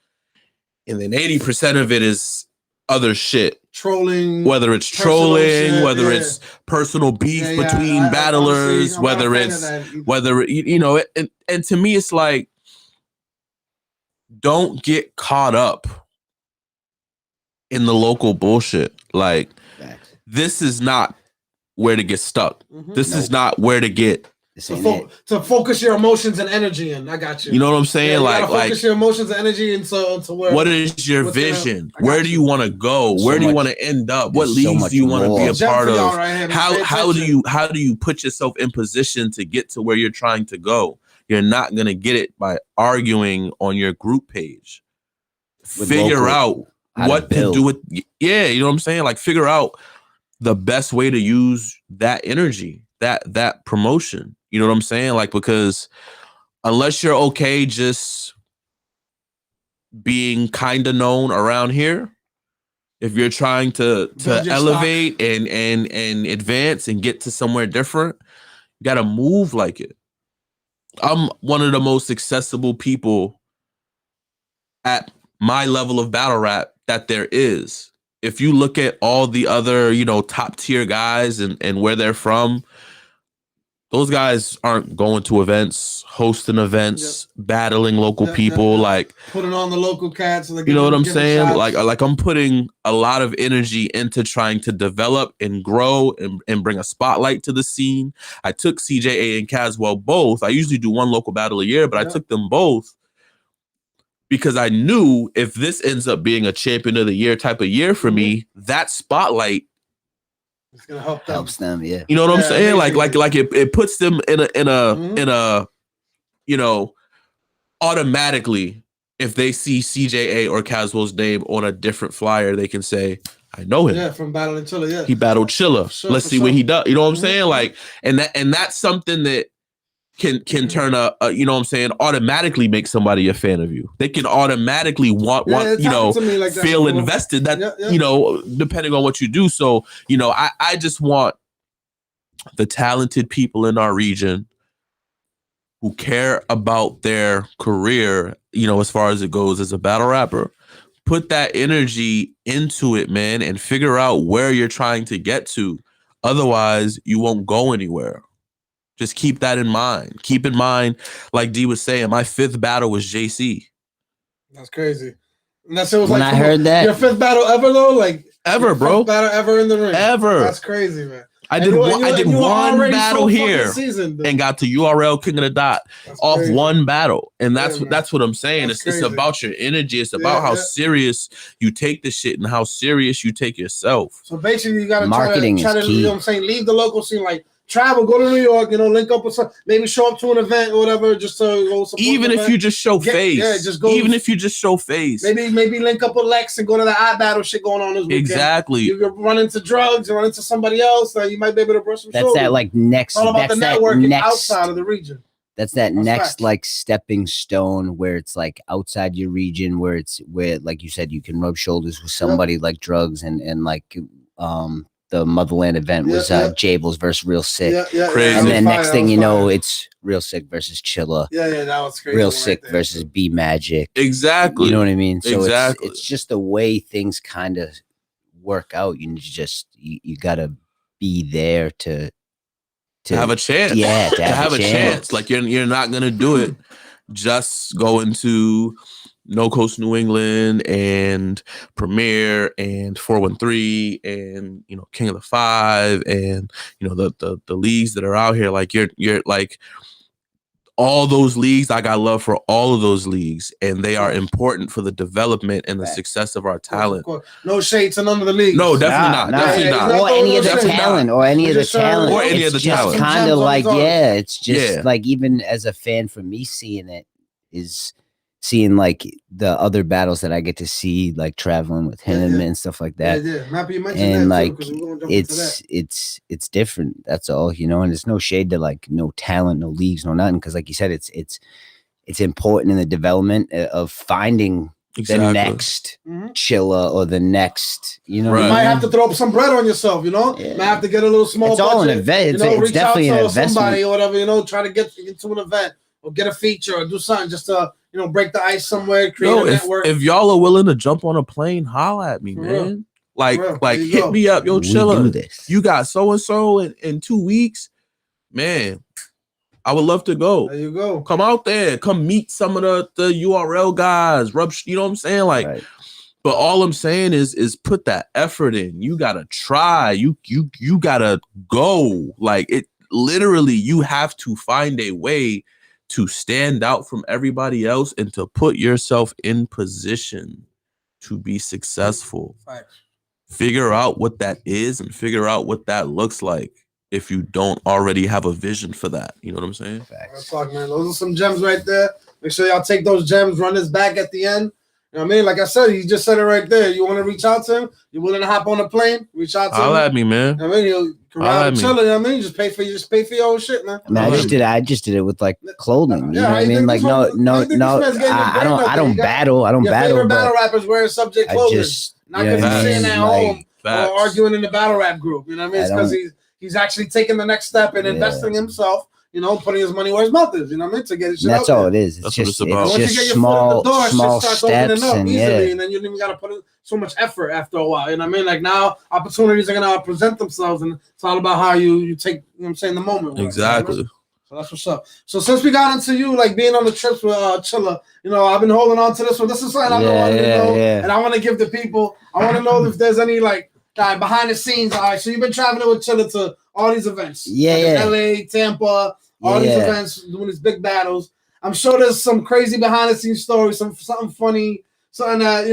and then 80% of it is other shit. Trolling, whether it's it's personal beef between battlers, whether you know, and to me it's like, don't get caught up in the local bullshit. Like this is not where to get stuck. This is not where to get to focus your emotions and energy in. I got you. You know what I'm saying? You like focus your emotions and energy into where. What is your vision? Where do you want to go? Where do you want to end up? What leagues do you want to be a part of? How do you put yourself in position to get to where you're trying to go? You're not gonna get it by arguing on your group page. Figure out what to do with you know what I'm saying? Like figure out the best way to use that energy, that promotion. You know what I'm saying? Like, because unless you're okay just being kind of known around here, if you're trying to elevate and advance and get to somewhere different, you got to move like it. I'm one of the most accessible people at my level of battle rap that there is. If you look at all the other, you know, top tier guys and where they're from, those guys aren't going to events, hosting events, battling local people, like putting on the local cats. Like, you know what I'm saying? Like I'm putting a lot of energy into trying to develop and grow and bring a spotlight to the scene. I took CJA and Caswell both. I usually do one local battle a year, but I took them both because I knew if this ends up being a champion of the year type of year for me, that spotlight it's gonna help them. Helps them, yeah. You know what I'm saying? Like it puts them in a you know, automatically if they see CJA or Caswell's name on a different flyer, they can say, I know him. Yeah, from battling Chilla, yeah. He battled Chilla. Sure, Let's see what he does. You know what I'm saying? Like, and that's something that can turn a you know what I'm saying, automatically make somebody a fan of you. They can automatically want you know, like feel invested that you know, depending on what you do. So, you know, I just want the talented people in our region who care about their career, you know, as far as it goes as a battle rapper, put that energy into it, man, and figure out where you're trying to get to. Otherwise, you won't go anywhere. Just keep that in mind. Keep in mind, like D was saying, my 5th battle was JC. That's crazy. And that's it was when like, I heard that. Your 5th battle ever though? Like ever, bro. 5th battle ever in the ring. Ever. That's crazy, man. I did one battle here and got to URL King of the Dot off one battle. And that's what I'm saying. It's about your energy. It's about how serious you take the shit and how serious you take yourself. So basically you gotta marketing try to is key. You know what I'm saying, leave the local scene, like travel, go to New York, you know, link up with some, maybe show up to an event or whatever, just to go support. Even if you just show face. Yeah, just go. Even if you just show face. Maybe link up with Lex and go to the iBattle shit going on this weekend. Exactly. You could run into drugs, you run into somebody else, you might be able to brush some shoulders. That's that like next. All about that's the networking outside of the region. That's next like stepping stone where it's like outside your region, where like you said, you can rub shoulders with somebody like drugs and like the Motherland event was Jables versus Real Sick. Crazy. And then next thing you know, it's Real Sick versus Chilla. Yeah, that was crazy. Real Sick versus B Magic. Exactly. You know what I mean? So exactly. it's just the way things kind of work out. You gotta be there to have a chance. Yeah, to have a chance. Like you're not gonna do it just going to No Coast New England and Premier and 413 and you know King of the Five and you know the leagues that are out here. Like you're like all those leagues. I got love for all of those leagues, and they are important for the development and the success of our talent. No shade to none of the leagues. No, definitely not. Definitely not. Or any of the talent. Or any of the talent. Or any of the talent. It's kind of like it's just like even as a fan, for me, seeing it is seeing like the other battles that I get to see, like traveling with him and stuff like that. And like it's different. That's all, you know. And there's no shade to like no talent, no leagues, no nothing. Because like you said, it's important in the development of finding the next Chilla or the next, you know. You might have to throw up some bread on yourself, you know. Might have to get a little small. It's all an event. It's definitely an investment. Somebody or whatever, you know. Try to get into an event or get a feature or do something just to, you know, break the ice somewhere, create a network. If y'all are willing to jump on a plane, holla at me, man. Like hit me up, yo, Chilla. You got so and so in 2 weeks, man. I would love to go. There you go. Come out there, come meet some of the URL guys. You know what I'm saying? Like, but all I'm saying is put that effort in. You gotta try. You gotta go. Like it literally, you have to find a way to stand out from everybody else and to put yourself in position to be successful. Figure out what that is and figure out what that looks like if you don't already have a vision for that. You know what I'm saying? Let's talk, man. Those are some gems right there. Make sure y'all take those gems, run this back at the end. You know what I mean? Like I said, he just said it right there. You want to reach out to him? You willing to hop on a plane? Reach out to him. Holla at me, man. I mean, you can ride and chill. You know what I mean? Just pay for your own shit, man. I mean, I just did it with like clothing. You know what I mean? Like no. I don't battle. I don't battle. Favorite battle rappers wearing subject clothing. Not because he's sitting at home or arguing in the battle rap group. You know what I mean? It's because he's actually taking the next step and investing in himself. putting his money where his mouth is. You know what I mean? To get his shit That's out all there. it is. It's That's what just, it's about. it's Once you just get your small, foot in the door, small shit starts opening steps, up and easily, and then you don't even gotta put so much effort after a while. You know what I mean? Like now, opportunities are gonna present themselves, and it's all about how you take. You know what I'm saying? The moment. Exactly. You know so that's what's up. So since we got into you, like being on the trips with Chilla, I've been holding on to this one. This is something I've been wanting to know, and I want to give the people. I want to know if there's any like behind the scenes. All right, so you've been traveling with Chilla to all these events. LA, Tampa, all these events, doing these big battles. I'm sure there's some crazy behind the scenes stories, something funny, something that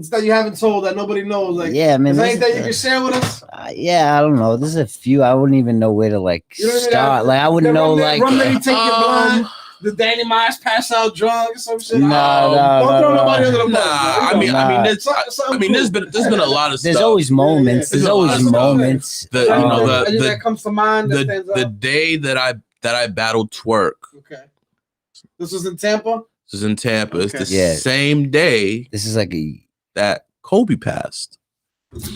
that you haven't told that nobody knows. Like, man, is there anything you can share with us? I don't know. There's a few. I wouldn't even know where to start. Like, I wouldn't know Run that you take your blind. The Danny Myers pass out drunk or some shit. No, don't throw nobody under the bus. I mean, there's been a lot of stuff. There's always moments. There's always moments. That comes to mind. The day that I battled Twerk. Okay. This was in Tampa. This is in Tampa. Okay. It's the same day. This is like that Kobe passed.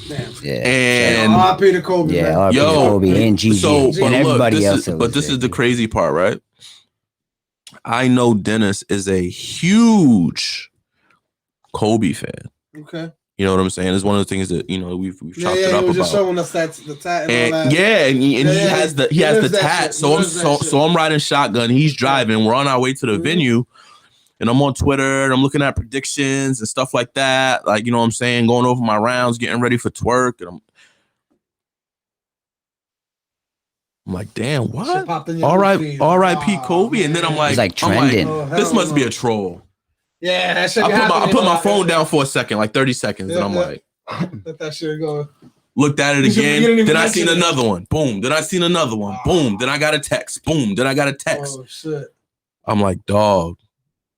Damn. Yeah. And RP to Kobe. Yeah, RP to Kobe and Gigi and everybody else. This is the crazy part, right? I know Dennis is a huge Kobe fan. Okay. You know what I'm saying? It's one of the things that we've chopped it up he was about. just showing us the tat and all that. And he has the tat. So I'm riding shotgun. He's driving. We're on our way to the venue, and I'm on Twitter and I'm looking at predictions and stuff like that. Like, you know what I'm saying? Going over my rounds, getting ready for Twerk, and I'm like, damn, what? R.I.P. Kobe. And then I'm like trending. This must be a troll. Yeah, that shit. I put my phone down for a second, like 30 seconds, and I'm like, let that shit go. Looked at it again. Then I seen another one. Boom. Then I seen another one. Boom. Then I got a text. Boom. Then I got a text. Oh shit. I'm like, dog,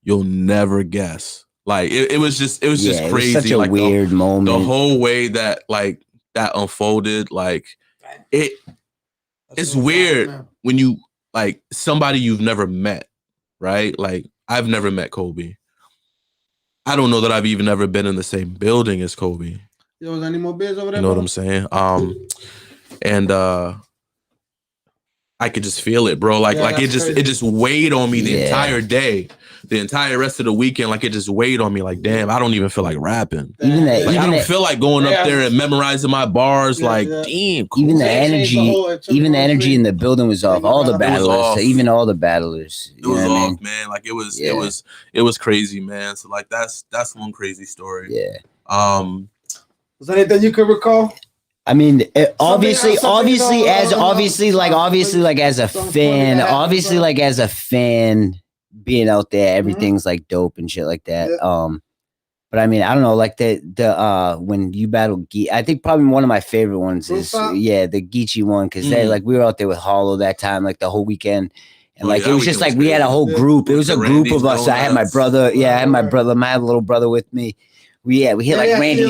you'll never guess. Like it was just crazy. It was such a weird moment. The whole way that that unfolded, it's weird when you somebody you've never met, right? Like, I've never met Kobe. I don't know that I've even ever been in the same building as Kobe. Yo, was there any more beers over there? You know what I'm saying? And I could just feel it, bro. It just weighed on me the entire day. The entire rest of the weekend, it just weighed on me. Like, damn, I don't even feel like rapping. I don't feel like going up there and memorizing my bars. Damn. Cool. Even the energy in the building was off. All the battlers, even all the battlers. It was off, man. It was crazy, man. So that's one crazy story. Yeah. Was there anything you could recall? I mean, obviously, as a fan, being out there, everything's dope and shit like that. Yeah. But I mean, I don't know, the when you battle I think probably one of my favorite ones is the Geechee one, because we were out there with Hollow that time, the whole weekend. And it was just we had a whole group. It was a group of us. I had my brother. Yeah, I had my little brother with me. We hit Randy.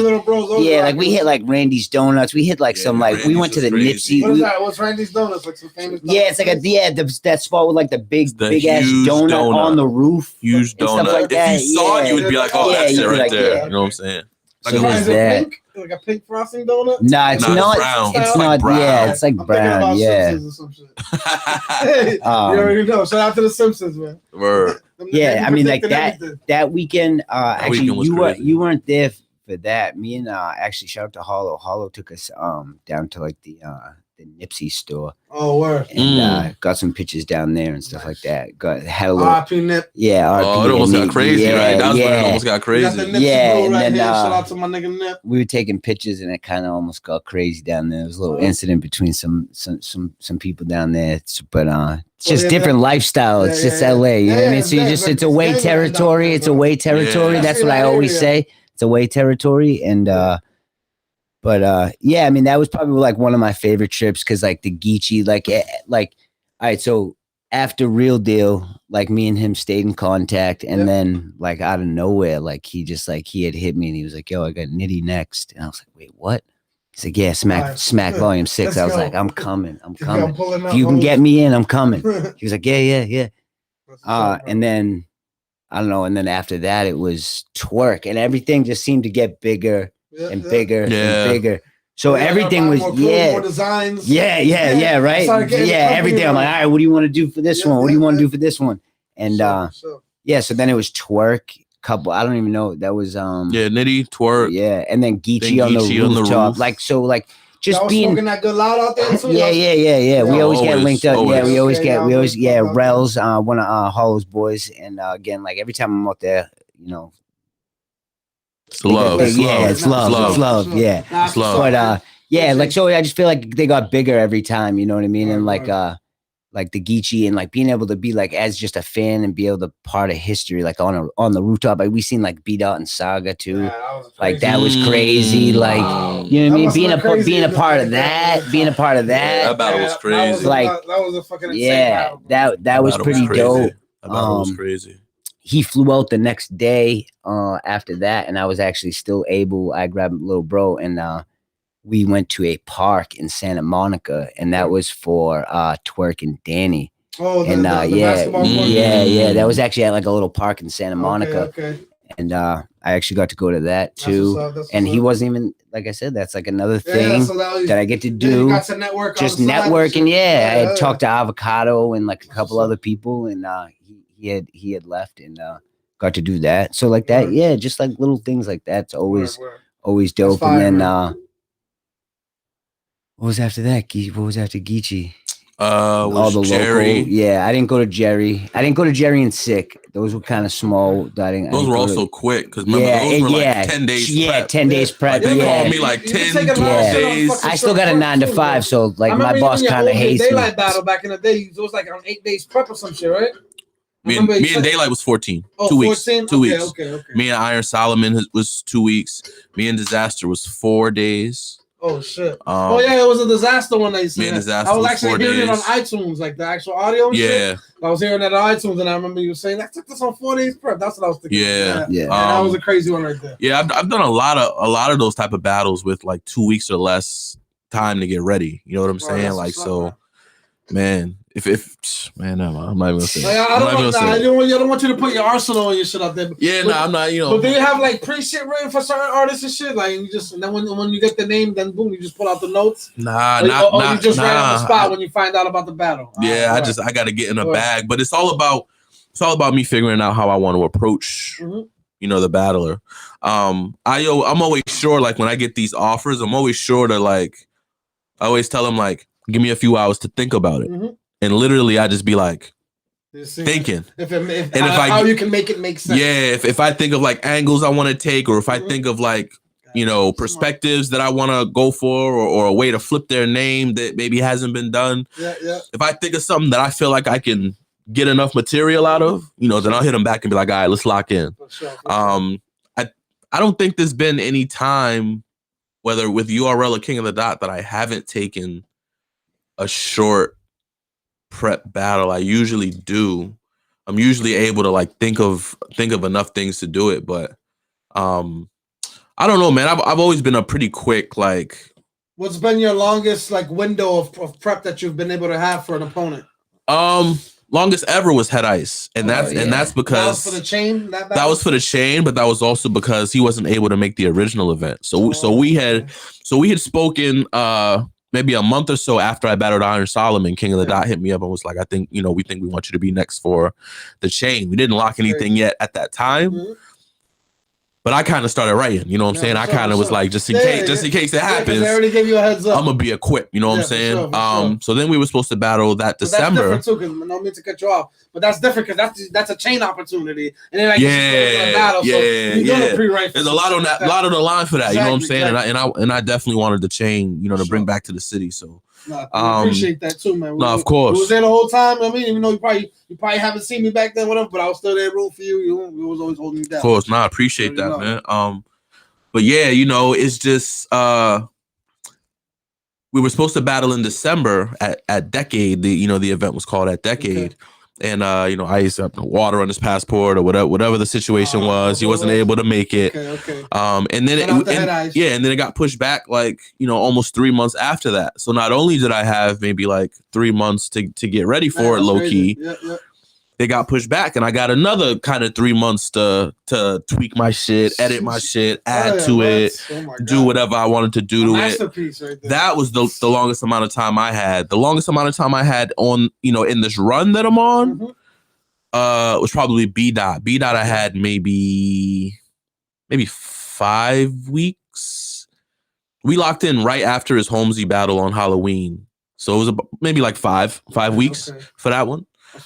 We hit Randy's Donuts. We hit some we went to the Nipsey. What is that? What's Randy's Donuts? Some famous. Yeah, it's that spot with the big ass donut on the roof. Huge donut. If you saw it, you would be like, oh, that's it right there. You know what I'm saying? Is it pink? Like a pink frosting donut? Nah, it's not. Brown. It's not. Brown. Yeah, it's brown. Yeah. You already know. Shout out to the Simpsons, man. Word. Yeah, I mean, that weekend. Actually, you weren't there for that. Me and actually, shout out to Hollow. Hollow took us down to the Nipsey store. Oh, word. And got some pictures down there and stuff like that. Had a little RP Nip. Yeah, RP. Oh, it almost got crazy, right? That was when it almost got crazy. And then shout out to my nigga Nip. We were taking pictures and it kind of almost got crazy down there. There was a little incident between some people down there, but it's just different lifestyle. It's just LA. You know what I mean? So it's away territory. It's away territory. That's what I always say. It's away territory. And but I mean, that was probably one of my favorite trips, because the Geechee, all right, so after Real Deal, me and him stayed in contact, and then out of nowhere, he just he had hit me and he was like, yo, I got Nitty next. And I was like, wait, what? He's like, yeah, Smack Volume 6. I was like, I'm coming. If you can get me in, I'm coming. He was like, yeah. And then I don't know, and then after that it was Twerk, and everything just seemed to get bigger and bigger and bigger. So Yeah, everything was more clothes, more designs. Yeah, right. Yeah, everything. I'm like, all right, what do you want to do for this one? What do you want to do for this one? And yeah, so then it was Twerk. Couple, I don't even know. That was Nitty, Twerk. Yeah, and then Geechee on the rooftop. Like so, like just being smoking that good loud out there too. Yeah. We always get linked up. Always. Yeah, we always Rels, one of Hollow's boys, and again, like every time I'm out there, you know, it's love. It's love. Yeah, it's love. But yeah, like so, I just feel like they got bigger every time. You know what I mean? And like the Geechee and like being able to be like as just a fan and be able to part of history, like on the rooftop. Like we seen like Beat Out and Saga too. Yeah, like that was crazy. Like you know what I mean? Being a part of that. That battle was crazy. That was a fucking insane battle. That was pretty dope. That battle was crazy. He flew out the next day after that, and I was actually still able. I grabbed little bro and we went to a park in Santa Monica, and that was for Twerk and Danny. Oh, and yeah. That was actually at like a little park in Santa Monica. Okay. And I actually got to go to that too. And he wasn't even, like I said, that's like another thing that I get to do. Got to network just networking. I had talked to Avocado and like a couple other people, and he had left and got to do that. So like that, just like little things like that's always dope. And then what was after that? What was after Geechee? All the Jerry. Local. Yeah, I didn't go to Jerry. And Sick. Those were kind of small. Those were also quick because those were like 10 days. Yeah, prep. 10 days prep. They called me like 10, 12 days. I still got a 9 to 5, so like my boss kind of hates me. Daylight battle back in the day, it was like on 8 days prep or some shit, right? Me and Daylight was 14. 2 weeks. 14? 2 weeks. Okay. Me and Iron Solomon was 2 weeks. Me and Disaster was 4 days. Oh shit! It was a Disaster one they said. Disaster I was actually hearing it on days. iTunes, like the actual audio. And shit. I was hearing that on iTunes, and I remember you saying that took this on 4 days prep. That's what I was thinking. Yeah. That was a crazy one right there. Yeah, I've done a lot of those type of battles with like 2 weeks or less time to get ready. You know what I'm saying? Like so, man. I'm not even gonna say. I don't want you to put your arsenal and your shit out there. I'm not. You know, but do you have like pre-shit written for certain artists and shit? Like and then when you get the name, then boom, you just pull out the notes. You just write on the spot when you find out about the battle. I got to get in a bag, but it's all about me figuring out how I want to approach. The battler. I'm always sure, like when I get these offers, I'm always sure to like. I always tell them like, give me a few hours to think about it. And literally, I just be like thinking, how you can make it make sense. Yeah, if I think of like angles I want to take, or if I think of like perspectives that I want to go for, or a way to flip their name that maybe hasn't been done. If I think of something that I feel like I can get enough material out of, then I'll hit them back and be like, all right, let's lock in. I don't think there's been any time, whether with URL or King of the Dot, that I haven't taken a short prep battle. I usually do. I'm usually able to like think of enough things to do it, but I don't know, man. I've always been a pretty quick like. What's been your longest like window of prep that you've been able to have for an opponent? Longest ever was Head Ice, and that's because that was for the chain. That was for the chain, but that was also because he wasn't able to make the original event. So we had spoken maybe a month or so after I battled Iron Solomon. King of the Dot hit me up and was like, I think we think we want you to be next for the chain. We didn't lock anything yet at that time. But I kind of started writing, you know what I'm saying? I kind of was like, just in case it happens, they already gave you a heads up. I'm gonna be equipped, you know what I'm saying? Sure. So then we were supposed to battle that December. That's different too, because no mean to cut you off, but that's different because that's a chain opportunity, and then a battle. So you're gonna pre-write. There's a lot on that, lot on the line for that, you know what I'm saying? And I definitely wanted the chain, to bring back to the city. So I appreciate that too, man. Of course. You was there the whole time. I mean, even though you probably haven't seen me back then, whatever, but I was still there rooting for you. You was always holding me down. Of course, I appreciate that, man. But yeah, it's just we were supposed to battle in December at Decade. The event was called at Decade. Okay. And Ice had water on his passport or whatever the situation was. He wasn't able to make it. Okay. And then it got pushed back like, almost 3 months after that. So not only did I have maybe like 3 months to get ready for it low key. they got pushed back, and I got another kind of 3 months to tweak my shit, edit my shit, add to it, do whatever I wanted to do to it. Right there. That was the longest amount of time I had. The longest amount of time I had on, in this run that I'm on, was probably B Dot. B Dot I had maybe 5 weeks. We locked in right after his Holmesy battle on Halloween. So it was maybe like five weeks for that one.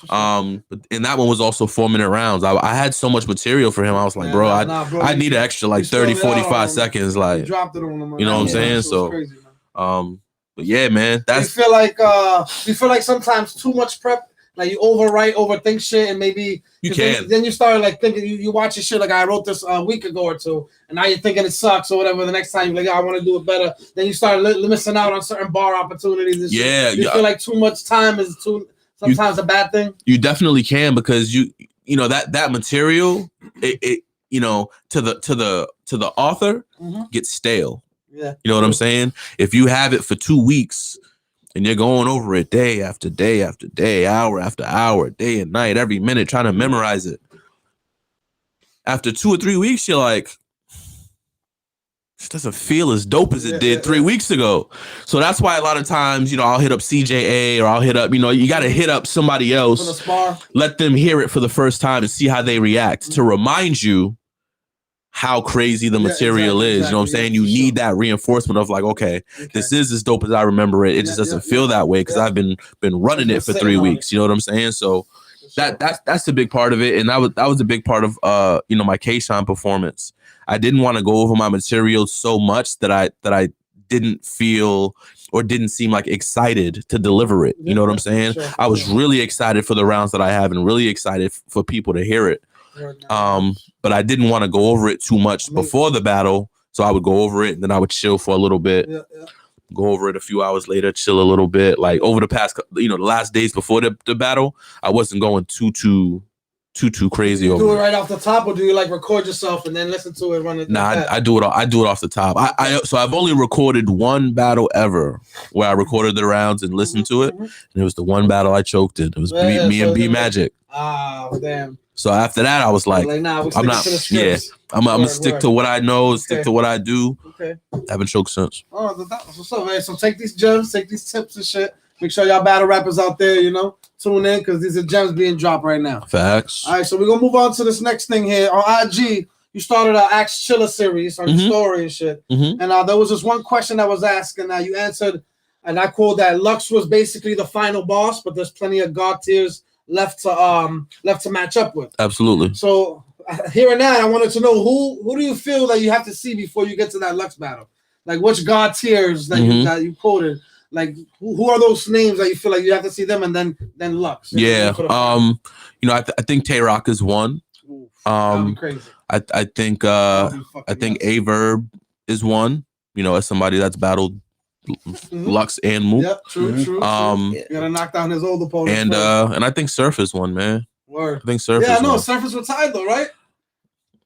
And that one was also 4-minute rounds. I had so much material for him. I was like, bro, I need an extra like 30, 45 seconds. Like, dropped it on him. You know what I'm saying? So, crazy, but yeah, man, that's. You feel like sometimes too much prep, like you overthink shit, and maybe you can. Then you start like thinking you watch your shit like I wrote this a week ago or two, and now you're thinking it sucks or whatever. The next time you're like, I want to do it better. Then you start missing out on certain bar opportunities. And shit. You feel like too much time is sometimes a bad thing. You definitely can, because you know that material it to the author gets stale. Yeah, you know what I'm saying? If you have it for 2 weeks and you're going over it day after day after day, hour after hour, day and night, every minute, trying to memorize it, after 2 or 3 weeks, you're like, this doesn't feel as dope as it did 3 weeks ago. So that's why a lot of times, I'll hit up CJA, or I'll hit up, you got to hit up somebody else, let them hear it for the first time and see how they react, to remind you how crazy the material is. You know what I'm saying? You need that reinforcement of like, okay, this is as dope as I remember it. It just doesn't feel that way because I've been running it for 3 weeks. You know what I'm saying? So that's a big part of it. And that was a big part of my K-Shine performance. I didn't want to go over my material so much that I didn't feel or didn't seem like excited to deliver it. You know what I'm saying? I was really excited for the rounds that I have and really excited for people to hear it. But I didn't want to go over it too much before the battle, so I would go over it and then I would chill for a little bit. Go over it a few hours later, chill a little bit. Like over the past, the last days before the battle, I wasn't going too crazy over it. Do it right off the top, or do you like record yourself and then listen to it? Run it. Nah, I do it off the top. So I've only recorded one battle ever where I recorded the rounds and listened to it, and it was the one battle I choked in. It was me and B Magic. Ah, damn. So after that, I was like, nah, I'm not. Yeah, I'm gonna stick to what I know, stick to what I do. Okay. I haven't choked since. Oh, that's what's up, man. So take these gems, take these tips and shit. Make sure y'all battle rappers out there, tune in, because these are gems being dropped right now. Facts. All right, so we're gonna move on to this next thing here. On IG, you started an Ask Chilla series on your story and shit. And there was this one question that was asked, and you answered, and I quote that Lux was basically the final boss, but there's plenty of God tiers left to match up with. Absolutely. So here and now, I wanted to know who do you feel that you have to see before you get to that Lux battle? Like which God tiers that you quoted? Like who are those names that you feel like you have to see them and then Lux? Yeah. I think Tay-Rock is one. Crazy. I think Averb is one. As somebody that's battled Lux and Mook. Yep, true. You gotta knock down his old opponent. And I think Surf is one, man. Word. I think Surf is one. No, Surf is retired though, right?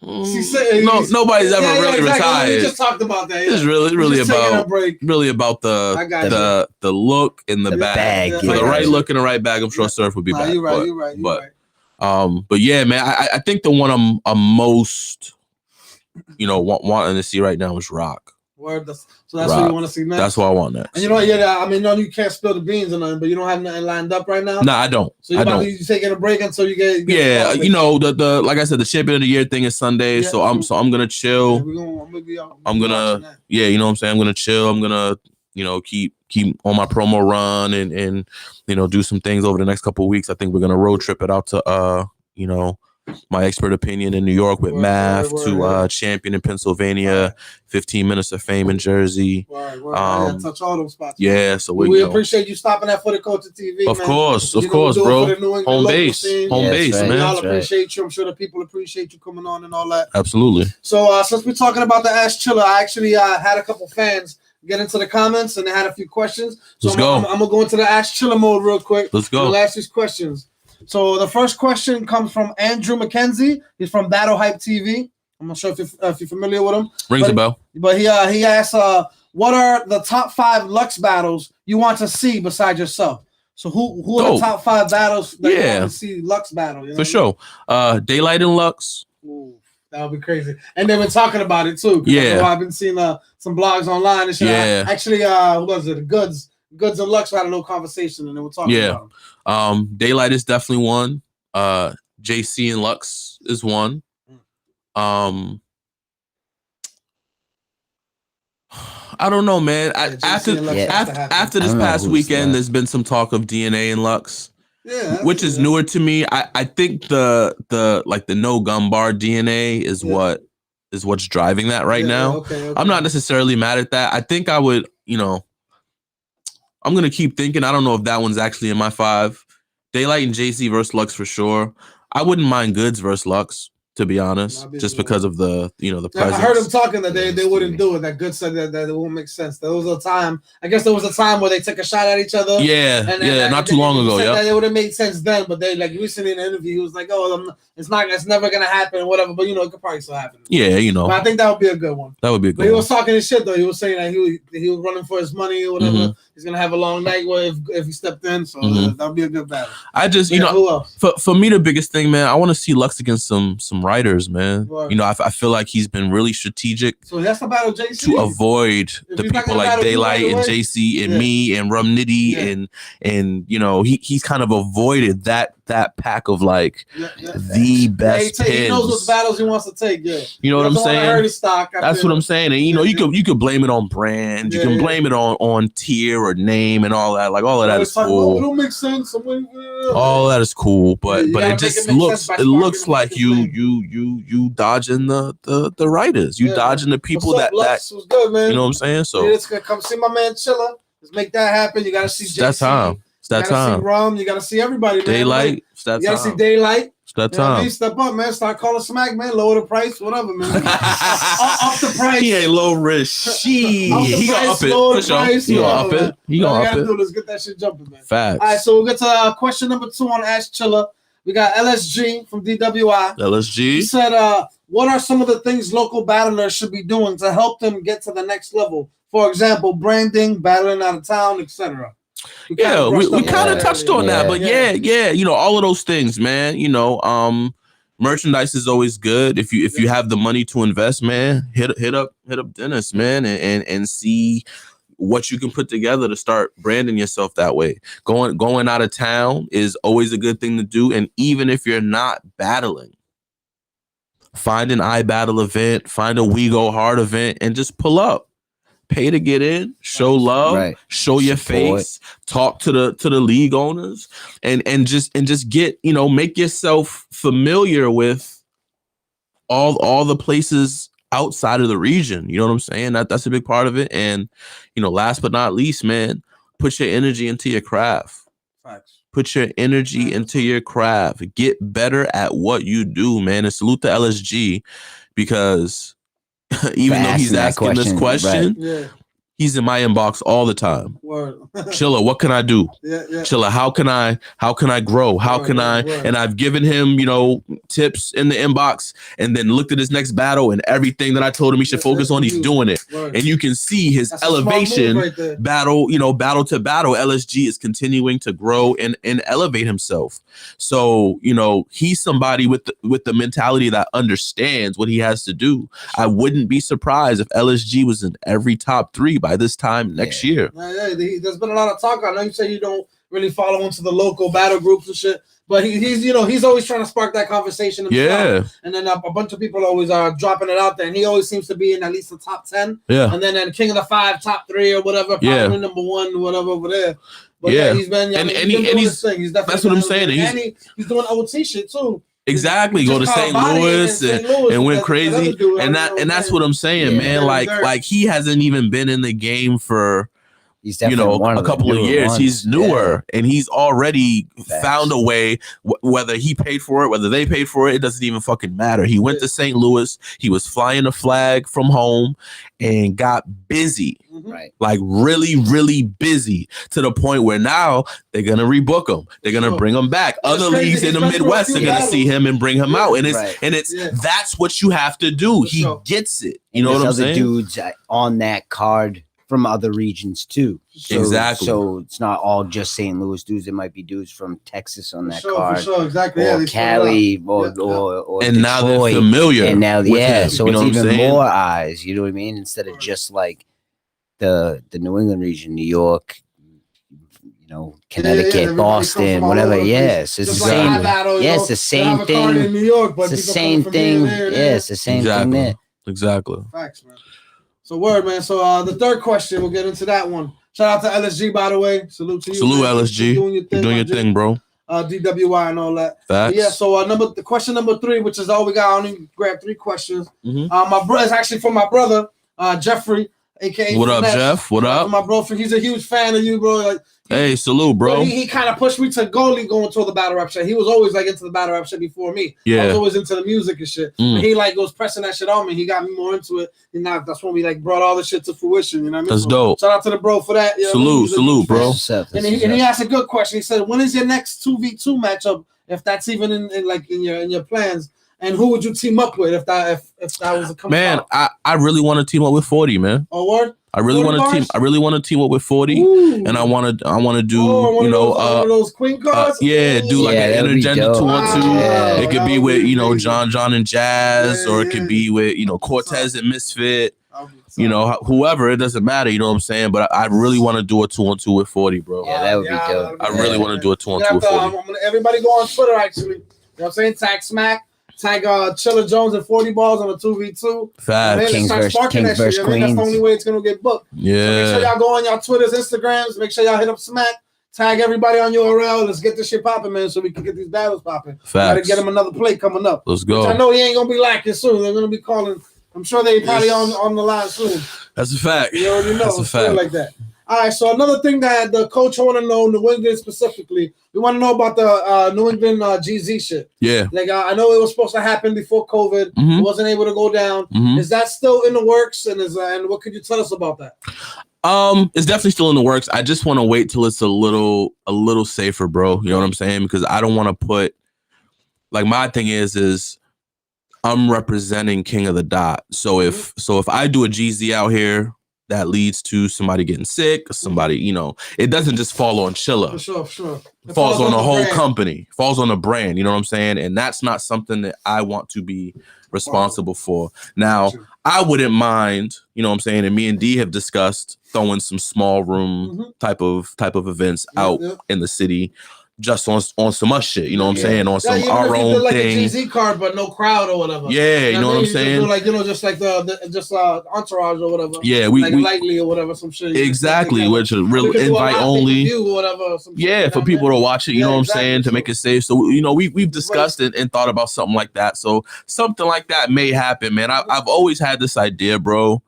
Nobody's ever really retired. We just talked about that. Yeah. It's really about the look and the bag. For the right look and the right bag, I'm sure Surf would be back. You're right. But yeah, man, I think the one I'm most wanting to see right now is Rock. Word. So that's what you want to see next? That's what I want next. And you can't spill the beans or nothing, but you don't have nothing lined up right now? No, I don't. So you're taking a break until you get yeah, the like I said, the Champion of the Year thing is Sunday, so I'm gonna chill. I'm gonna you know what I'm saying? I'm gonna chill. I'm gonna, keep on my promo run and do some things over the next couple of weeks. I think we're gonna road trip it out to my expert opinion in New York with Math to Champion in Pennsylvania, 15 Minutes of Fame in Jersey. Touch all those spots. Yeah, so we appreciate you stopping at For the Culture TV. Of course, bro. Home base, man. Y'all appreciate you. I'm sure the people appreciate you coming on and all that. Absolutely. So since we're talking about the Ask Chilla, I actually had a couple fans get into the comments and they had a few questions. So I'm gonna go into the Ask Chilla mode real quick. Let's go. We'll ask these questions. So the first question comes from Andrew McKenzie. He's from Battle Hype TV. I'm not sure if you're familiar with him. Rings a bell. But he asked, what are the top 5 Lux battles you want to see besides yourself? So who are the top 5 battles that you Yeah. want to see Lux battle? You know For sure. Daylight and Lux. Ooh, that would be crazy. And they've been talking about it too. Yeah. I've been seeing some blogs online and shit. Yeah. Actually, who was it? Goods and Lux had a little conversation and they were talking about them. Daylight is definitely one. JC and Lux is one. I don't know, man. After this past weekend, there's been some talk of DNA and Lux, which is newer to me. I think the no gun bar DNA is what's driving that right now. Okay. I'm not necessarily mad at that. I think I would, I'm gonna keep thinking. I don't know if that one's actually in my 5. Daylight and JC versus Lux for sure. I wouldn't mind Goods versus Lux, to be honest, just because of the presence. I heard him talking that they wouldn't do it. That Good said that it won't make sense. There was a time, I guess there was a time where they took a shot at each other. Not too long ago. Yeah, it would have made sense then, but they recently in an interview he was like, "Oh, it's never gonna happen, or whatever." But it could probably still happen. Yeah, But I think that would be a good one. That would be a good. But he was talking his shit though. He was saying that he was running for his money or whatever. Mm-hmm. He's gonna have a long night if he stepped in. So that would be a good battle. I just who else? For me the biggest thing, man, I want to see Lux against some writers, man. Right. I feel like he's been really strategic. So that's the battle JC to avoid the people like Daylight and JC and me and Rum Nitty and he's kind of avoided that pack of the best pins. He knows what battles he wants to take. Yeah, you know what I'm saying. That's what I'm saying. And you could blame it on brand. You can blame it on tier or name and all that. Like all of that is cool. It don't make sense. All that is cool, but it just looks like you dodging the writers. You dodging the people that was good, man. You know what I'm saying? So it's gonna come see my man Chilla. Let's make that happen. You gotta see JC. That time. It's that time. See Rum. You gotta see everybody. Daylight. It's that time. You gotta see Daylight. It's that time. Step up, man. Start calling smack, man. Lower the price, whatever, man. Up the price. He ain't low risk. He gonna up it for sure. He gonna up it. He gonna up it. Let's get that shit jumping, man. Facts. All right, so we'll get to question number 2 on Ask Chilla. We got LSG from DWI. LSG. He said, what are some of the things local battlers should be doing to help them get to the next level? For example, branding, battling out of town, etc. We kind of touched on that, but all of those things, man. Merchandise is always good. If you have the money to invest, man, hit up Dennis, man, and see what you can put together to start branding yourself that way. Going out of town is always a good thing to do, and even if you're not battling, find an iBattle event, find a We Go Hard event, and just pull up. Pay to get in, show love, show your face, talk to the league owners, and just get, make yourself familiar with all the places outside of the region. You know what I'm saying? That's a big part of it. And last but not least, man, put your energy into your craft. Facts. Put your energy into your craft. Get better at what you do, man. And salute to LSG because even though he's asking this question, he's in my inbox all the time. Word. Chilla, what can I do? Chilla, how can I grow? How can I? And I've given him, tips in the inbox, and then looked at his next battle and everything that I told him he should focus on. He's doing it, and you can see his elevation. Battle to battle. LSG is continuing to grow and elevate himself. So he's somebody with the mentality that understands what he has to do. I wouldn't be surprised if LSG was in every top 3 by this time next year. There's been a lot of talk. I know you say you don't really follow into the local battle groups and shit, but he's always trying to spark that conversation himself. And then a bunch of people always are dropping it out there, and he always seems to be in at least the top 10. And then King of the 5, top 3 or whatever, probably number 1, whatever over there. But he's been doing his thing. He's definitely that's what I'm saying. He's doing OT shit too. Exactly. Go to St. Louis and went crazy. And that's what I'm saying, man. Like he hasn't even been in the game for a couple of years. He's newer and he's already found a way, whether he paid for it, whether they paid for it, it doesn't even fucking matter. He went to St. Louis. He was flying a flag from home and got busy. Like really, really busy to the point where now they're going to rebook him. They're going to bring him back. Other leagues in the Midwest are going to see him and bring him out. And it's that's what you have to do. He gets it. You know what I'm saying? Dudes on that card from other regions too. So, Exactly. So it's not all just St. Louis dudes. There might be dudes from Texas on that card. For sure, exactly. Or Yeah, Cali, or and Detroit, now they're familiar. and now with him, so you know it's what I'm even saying? more eyes. You know what I mean? Instead of just like the New England region, New York, you know, Connecticut, Boston, whatever. Yes, it's the same. Yes, the same thing. In New York, but it's the same thing. Yes, the same thing there. Exactly. Facts, man. So word, man. So the third question, we'll get into that one. Shout out to LSG, by the way. Salute to you. Salute, man. LSG. You're doing your thing, bro. DWI and all that. Facts. Yeah. So the question number 3, which is all we got. I only grabbed 3 questions. Mm-hmm. My brother is actually from my brother, Jeffrey, aka. What up, Jeff? What up? My bro, he's a huge fan of you, bro. Like, hey, salute, bro. He kind of pushed me to going to the battle rap shit. He was always like into the battle rap shit before me. Yeah. I was always into the music and shit. But he like was pressing that shit on me. He got me more into it. And now that's when we like brought all the shit to fruition. You know what I mean? That's dope. Shout out to the bro for that. You know salute, bro. And he asked a good question. He said, "When is your next 2v2 matchup? If that's even in your plans, and who would you team up with if that was a coming man? out? I really want to team up with 40, man. Oh, word. I really want to team up with 40. Ooh. And I want to do one of those queen cards. Do like an intergender 2-on-2. It could be with John and Jazz, or it could be with Cortez and Misfit. Whoever, it doesn't matter. You know what I'm saying? But I really want to do a 2-on-2 with 40, bro. Yeah, that would be dope. I really want to do a 2-on-2 with 40. Everybody go on Twitter, actually. You know what I'm saying? Tag Smack. Tag Chilla Jones and 40 balls on a 2v2. Facts. Kings versus Queens. That's the only way it's gonna get booked. Yeah. So make sure y'all go on y'all Twitters, Instagrams. Make sure y'all hit up Smack. Tag everybody on URL. Let's get this shit popping, man, so we can get these battles popping. Gotta get him another play coming up. Let's go. Which I know he ain't gonna be lacking soon. They're gonna be calling. I'm sure they probably on the line soon. That's a fact. You already know. That's a fact. Like that. All right, so another thing that the coach want to know, New England specifically, we want to know about the New England GZ shit. Yeah. Like, I know it was supposed to happen before COVID. Mm-hmm. It wasn't able to go down. Mm-hmm. Is that still in the works? And what could you tell us about that? It's definitely still in the works. I just want to wait till it's a little safer, bro. You know what I'm saying? Because I don't want to put, like, my thing is I'm representing King of the Dot. So if I do a GZ out here that leads to somebody getting sick, somebody, it doesn't just fall on Chilla. For sure. It falls on the whole company, falls on the brand, you know what I'm saying? And that's not something that I want to be responsible for. Now, I wouldn't mind, you know what I'm saying? And me and D have discussed throwing some small room type of events out in the city. Just on some us shit, you know what I'm saying? On some our own like thing. A GZ card, but no crowd or whatever. Yeah, you know what I'm saying? Just like the entourage or whatever. Yeah, we lightly or whatever, some shit. Exactly, which is real invite only. Or whatever, for people to watch it, you know what I'm saying? To make it safe. So, we've discussed it and thought about something like that. So something like that may happen, man. I've always had this idea, bro.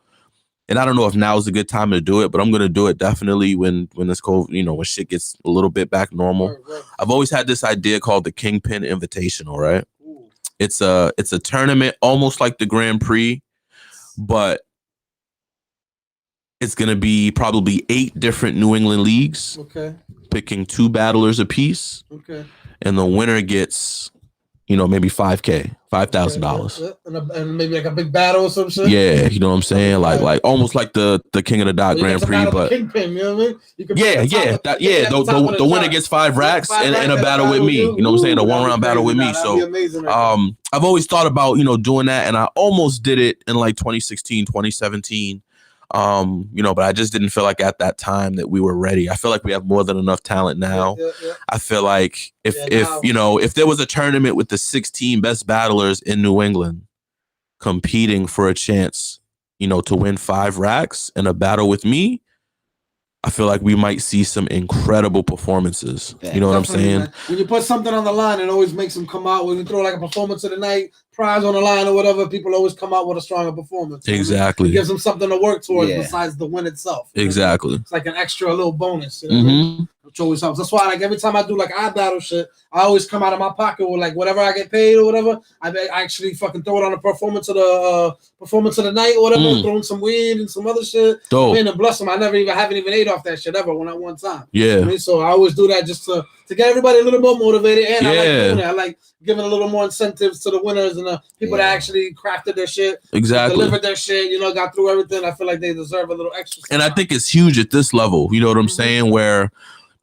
And I don't know if now is a good time to do it, but I'm gonna do it definitely when this COVID, when shit gets a little bit back normal. Right. I've always had this idea called the Kingpin Invitational, right? Ooh. It's a tournament almost like the Grand Prix, but it's gonna be probably 8 different New England leagues. Okay. Picking 2 battlers apiece. Okay. And the winner gets, maybe $5,000, $5,000, and maybe like a big battle or some shit. Yeah, you know what I'm saying, like almost like the King of the Dot Grand Prix, but Kingpin, you know what I mean? The winner gets 5 racks and a battle with me. You know what I'm saying, a 1-round battle with me. So, I've always thought about doing that, and I almost did it in like 2016, 2017. But I just didn't feel like at that time that we were ready. I feel like we have more than enough talent now. Yeah. I feel like if there was a tournament with the 16 best battlers in New England competing for a chance, to win 5 racks in a battle with me, I feel like we might see some incredible performances. Yeah, you know what I'm saying? Man. When you put something on the line, it always makes them come out. When you throw like a performance of the night, prize on the line or whatever, people always come out with a stronger performance. Exactly. It gives them something to work towards besides the win itself. Exactly. It's like an extra little bonus. You know which always helps. That's why, like, every time I do like battle shit, I always come out of my pocket with like whatever I get paid or whatever. I actually fucking throw it on the performance of the night or whatever. Throwing some weed and some other shit. Dope. Man, and bless them, I haven't even ate off that shit ever one time. Yeah. So I always do that just to to get everybody a little more motivated. And I like Yeah. doing it. I like giving a little more incentives to the winners and the people that actually crafted their shit, Exactly. delivered their shit, you know, got through everything. I feel like they deserve a little extra. And I think it's huge at this level. You know what I'm saying? Where,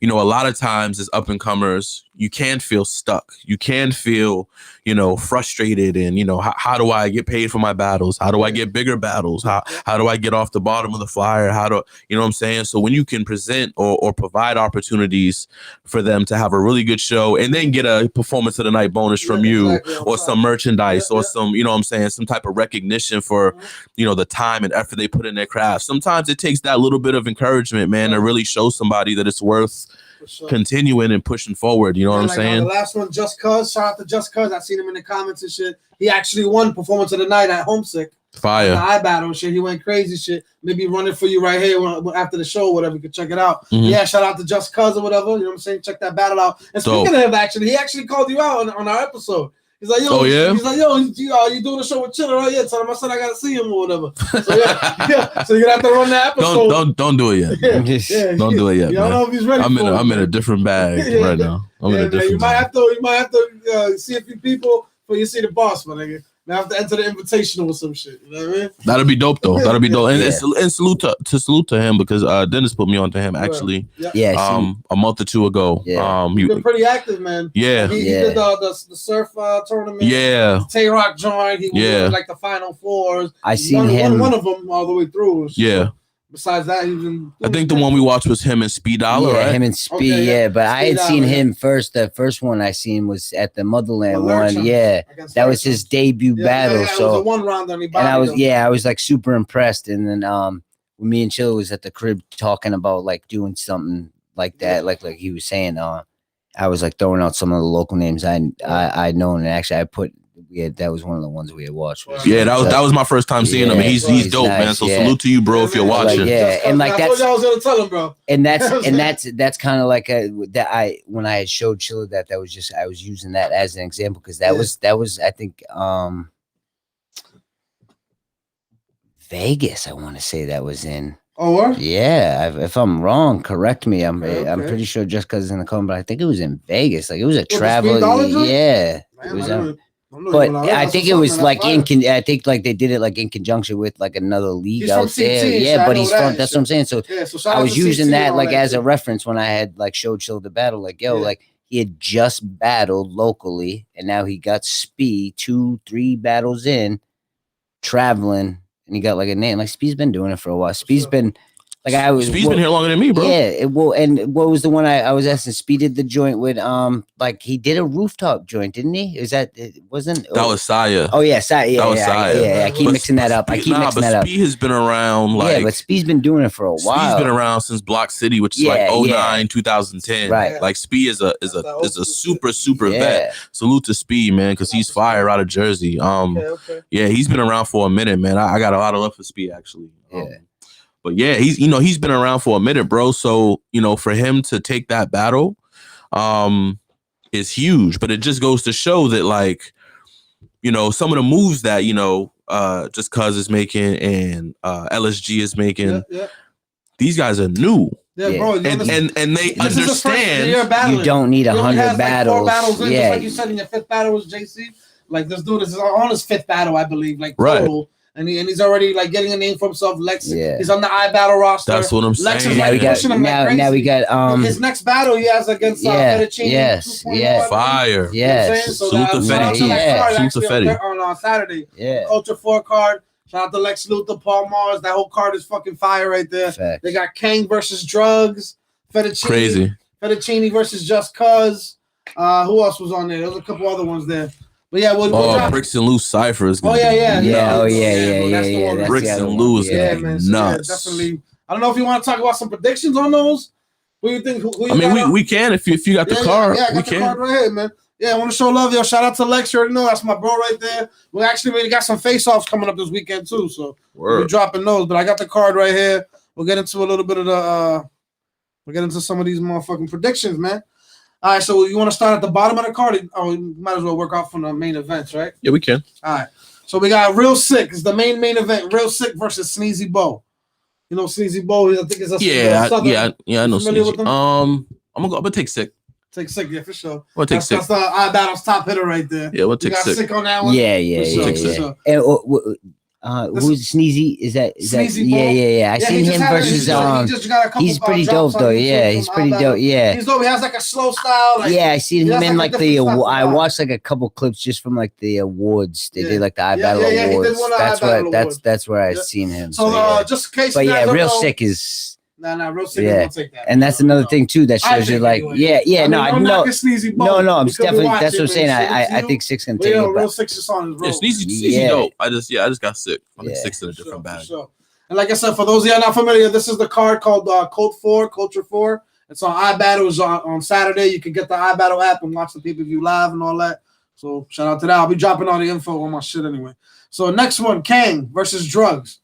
you know, a lot of times as up and comers, you can feel stuck. You can feel, you know, frustrated. And, you know, how do I get paid for my battles? How do I get bigger battles? How do I get off the bottom of the flyer? How do, you know what I'm saying? So when you can present or provide opportunities for them to have a really good show and then get a performance of the night bonus from you or some merchandise or some, you know what I'm saying, some type of recognition for, you know, the time and effort they put in their craft. Sometimes it takes that little bit of encouragement, man, to really show somebody that it's worth continuing and pushing forward. You know what I'm saying? The last one, Just Cuz. Shout out to Just Cuz. I seen him in the comments and shit. He actually won performance of the night at Homesick. Fire. The eye battle shit. He went crazy shit. Maybe run it for you right here after the show or whatever. You can check it out. Yeah, shout out to Just Cuz or whatever. You know what I'm saying? Check that battle out. And speaking of him, actually, he actually called you out on our episode. He's like, yo, he's like, yo, you doing a show with Chilla, right? Yeah, tell him I said I gotta see him or whatever. So yeah, so you're gonna have to run that episode. Don't do it yet. Don't do it yet. I don't know if he's ready. I'm in a different bag right now. I'm in a different bag. You might have to see a few people before you see the boss, my nigga. Now I have to enter the invitational or some shit. You know what I mean? That'll be dope though. That'll be dope. And salute to him because Dennis put me on to him actually. A month or two ago. You've been pretty active, man. Yeah. He did the surf tournament. Yeah. Tay Rock joined. He was like the final fours. I seen him. One of them all the way through. Yeah. Besides that, I think the one we watched was him and Speed Dollar, right? Him and Speed, but I had seen him first. The first one I seen was at the Motherland one. Yeah, that was his debut battle. So it was a one round and I was like super impressed. And then when me and Chilla was at the crib talking about like doing something like that, like he was saying, I was like throwing out some of the local names I'd known, and actually I put. Yeah, that was one of the ones we had watched. Yeah, that was my first time seeing him. He's dope, nice, man. So salute to you, bro, if you're watching. And like that's what I was gonna tell him, bro. And that's kind of like when I had showed Chilla that was just I was using that as an example because that was I think Vegas. I want to say that was in. Oh, what? Yeah, if I'm wrong, correct me. I'm pretty sure just because it's in the comment, but I think it was in Vegas. Like it was a travel. Yeah, it was. But I think it was like I think like they did it like in conjunction with like another league out there. Yeah, but he's from. That's what I'm saying. So I was using that like as a reference when I had like showed Chill the battle. Like like he had just battled locally, and now he got Speed 2-3 battles in, traveling, and he got like a name. Like Speed's been doing it for a while. Speed's been. Speed's been here longer than me, bro. Yeah, and what was the one I was asking? Speed did the joint with like he did a rooftop joint, didn't he? Is that it wasn't? That was Saya. Oh yeah, Saya. Yeah, that was Saya. Yeah, I keep mixing that up. Speed has been around like but Speed's been doing it for a while. Speed's been around since Block City, which is like 09, 2010. Right. Like Speed is a super vet. Salute to Speed, man, because he's fire out of Jersey. Yeah, he's been around for a minute, man. I got a lot of love for Speed actually. But yeah, he's been around for a minute, bro. So, for him to take that battle is huge. But it just goes to show that, like, some of the moves that, Just Cuz is making and LSG is making, these guys are new. Yeah, bro. And they understand you don't need 100 battles. Like 4 battles in, just like you said in your 5th battle was JC. Like this dude is on his 5th battle, I believe. Like total. Right. And he's already like getting a name for himself. Lex, he's on the iBattle roster. That's what I'm saying. Lex is like pushing him like crazy. Now we got his next battle he has against Fettuccine. Yes, fire. Yes. Salute to Fetty. Salute to Fetty on Saturday. Yeah. Culture 4 card. Shout out to Lex Luthor, Paul Mars. That whole card is fucking fire right there. Facts. They got Kang versus Drugs. Fettuccine. Crazy. Fettuccine versus Just Cuz. Who else was on there? There was a couple other ones there. But yeah, we'll Bricks and Loose Cypher is gonna be Bricks and Loose is gonna be nuts. Definitely. I don't know if you want to talk about some predictions on those. What do you think? We can if you got the card. I got the card right here, man. Yeah, I want to show love, yo. Shout out to Lex. You already know that's my bro right there. We got some face-offs coming up this weekend too, so we're dropping those. But I got the card right here. We'll get into a little bit of the we'll get into some of these motherfucking predictions, man. All right, so you want to start at the bottom of the card? Oh, we might as well work out from the main events, right? Yeah, we can. All right. So we got Real Sick. It's the main event. Real Sick versus Sneezy Bo. You know Sneezy Bo? I think it's a I know Sneezy. I'm gonna take Sick. Take Sick, yeah, for sure. We'll take Sick. That's the Battle's top hitter right there. Yeah, we'll take you got Sick. Sick on that one. Yeah. And, who's Sneezy? Is that? Sneezy yeah, Ball? yeah. I seen him versus he just got a couple he's pretty drops dope though. on YouTube Yeah, from he's pretty Battle. dope. Yeah. He's dope. He has like a slow style. Like, yeah, I seen him in like like the. I watched like a couple clips just from like the awards. They did like the iBattle awards. He did one of That's where I seen him. So just in case. But yeah, Real Sick is. Nah, Real Sick. Yeah, take that. And that's another thing too that shows you like, anyway. no, I'm I'm definitely that's what I'm saying. I think Sick's gonna take it. Real Sick's just on his road. Sneezy dope. I just got Sick. I think Sick's in a different bag. Sure. And like I said, for those of you not familiar, this is the card called Culture 4. It's on iBattles on Saturday. You can get the iBattle app and watch the pay-per-view live and all that. So shout out to that. I'll be dropping all the info on my shit anyway. So next one, Kang versus Drugs.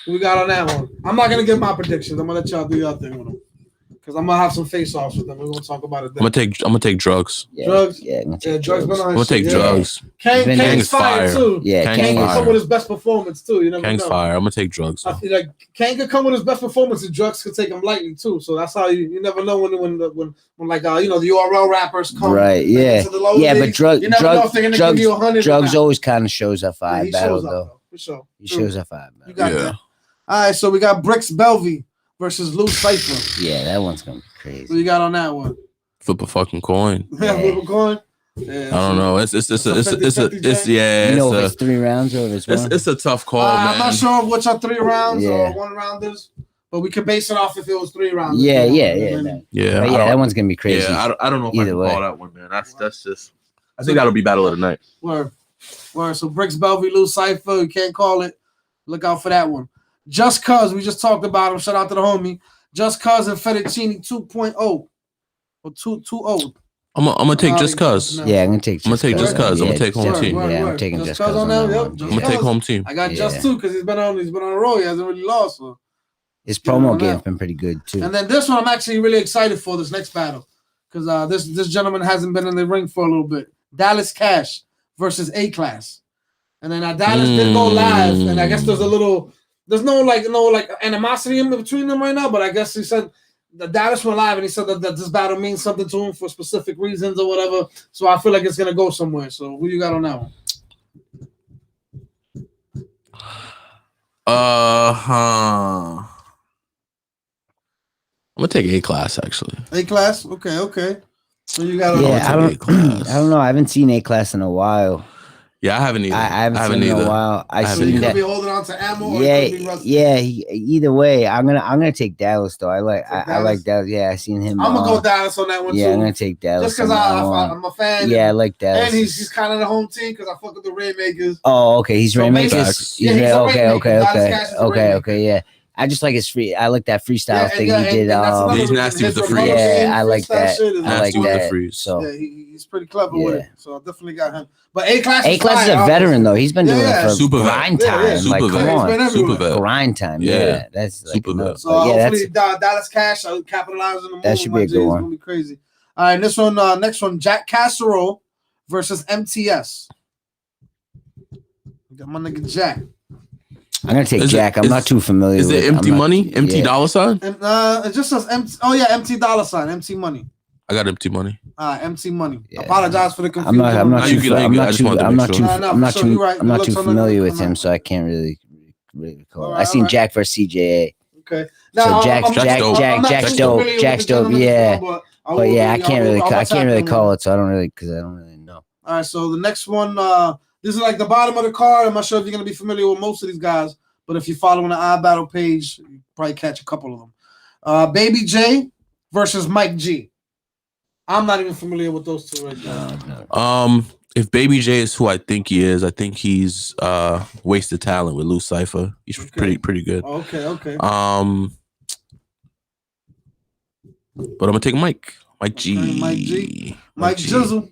We got on that one. I'm not gonna give my predictions. I'm gonna let y'all do your thing with them. Because I'm gonna have some face-offs with them. We're gonna talk about it then. I'm gonna take Drugs. Drugs? Yeah, Drugs been on I'm gonna take Drugs. Kang's fire too. Yeah, Kang can come with his best performance too. You never Kang's know. fire. I'm gonna take Drugs. I feel like Kang could come with his best performance and Drugs could take him lightly too. So that's how you never know when like the URL rappers come. Right, yeah. But Drugs always kind of shows up for iBattle though. For sure. He shows up for iBattle. You got that. All right, so we got Bricks Belvy versus Lou Cypher. Yeah, that one's gonna be crazy. What you got on that one? Flip a fucking coin. Flip a coin. Yeah, I don't know. It's yeah. You know if it's 3 rounds or if it's 1? It's a tough call, man. I'm not sure which are 3 rounds or 1 rounders, but we could base it off if it was 3 rounds. Yeah. That one's gonna be crazy. Yeah, I don't know if I can call that one, man. That's just. I think that'll be battle of the night. Word. So Bricks Belvy, Lou Cypher. You can't call it. Look out for that one. Just Cuz, we just talked about him. Shout out to the homie. Just Cuz and Fettuccine 2.0 or 2.0. I'm gonna take Just Cuz. Yeah, I'm gonna take Just Cuz. I'm gonna take home team. Yeah, I'm taking Just Cuz on that. I'm gonna take home team. I got Just too because he's been on a roll. He hasn't really lost. So. His promo game's been pretty good too. And then this one, I'm actually really excited for this next battle because this gentleman hasn't been in the ring for a little bit. Dallas Cash versus A-Class. And then Dallas did go live, and I guess there's no animosity in between them right now, but I guess he said that Dallas went live and he said that this battle means something to him for specific reasons or whatever. So I feel like it's gonna go somewhere. So who you got on that one? I'm gonna take A-Class actually. A-Class, okay. So you got I don't know. I haven't seen A-Class in a while. Yeah, I haven't either. I haven't seen it in a while. So you could be holding on to ammo. Either way, I'm gonna take Dallas though. I like Dallas. Yeah, I seen him. I'm gonna go Dallas on that one too. Yeah, I'm gonna take Dallas. Just because I'm a fan. Yeah, I like Dallas. And he's kind of the home team because I fuck with the Rainmakers. Oh, okay. He's Rainmakers. Okay. Yeah. I just like his free. I like that freestyle thing he did. He's nasty with the freeze. Yeah, I like that. I like that. So yeah, he's pretty clever with it. So I definitely got him. But A-Class is a veteran though. He's been doing it for super grind time. Like, come on, super grind time. Yeah, that's super vet. So hopefully Dallas Cash capitalizing on the that should be a good one. It's gonna be crazy. All right, this one, next one, Jack Casserole versus MTS. Got my nigga Jack. I'm gonna take Jack. I'm not too familiar. Is it Empty Money? Empty dollar sign? It just says empty. Oh yeah, Empty dollar sign. Empty Money. I got Empty Money. Empty Money. Yeah. Apologize for the confusion. I'm not too familiar with him, so I can't really recall. I seen Jack versus CJA. Okay. So Jack's dope. Yeah. But yeah, I can't really call it, so I don't really know. All right, so the next one. This is like the bottom of the card. I'm not sure if you're going to be familiar with most of these guys, but if you're following the iBattle page, you probably catch a couple of them. Baby J versus Mike G. I'm not even familiar with those two right now. If Baby J is who I think he is, I think he's wasted talent with Lou Cypher. He's pretty good. Okay. But I'm gonna take Mike G. Mike Jizzle.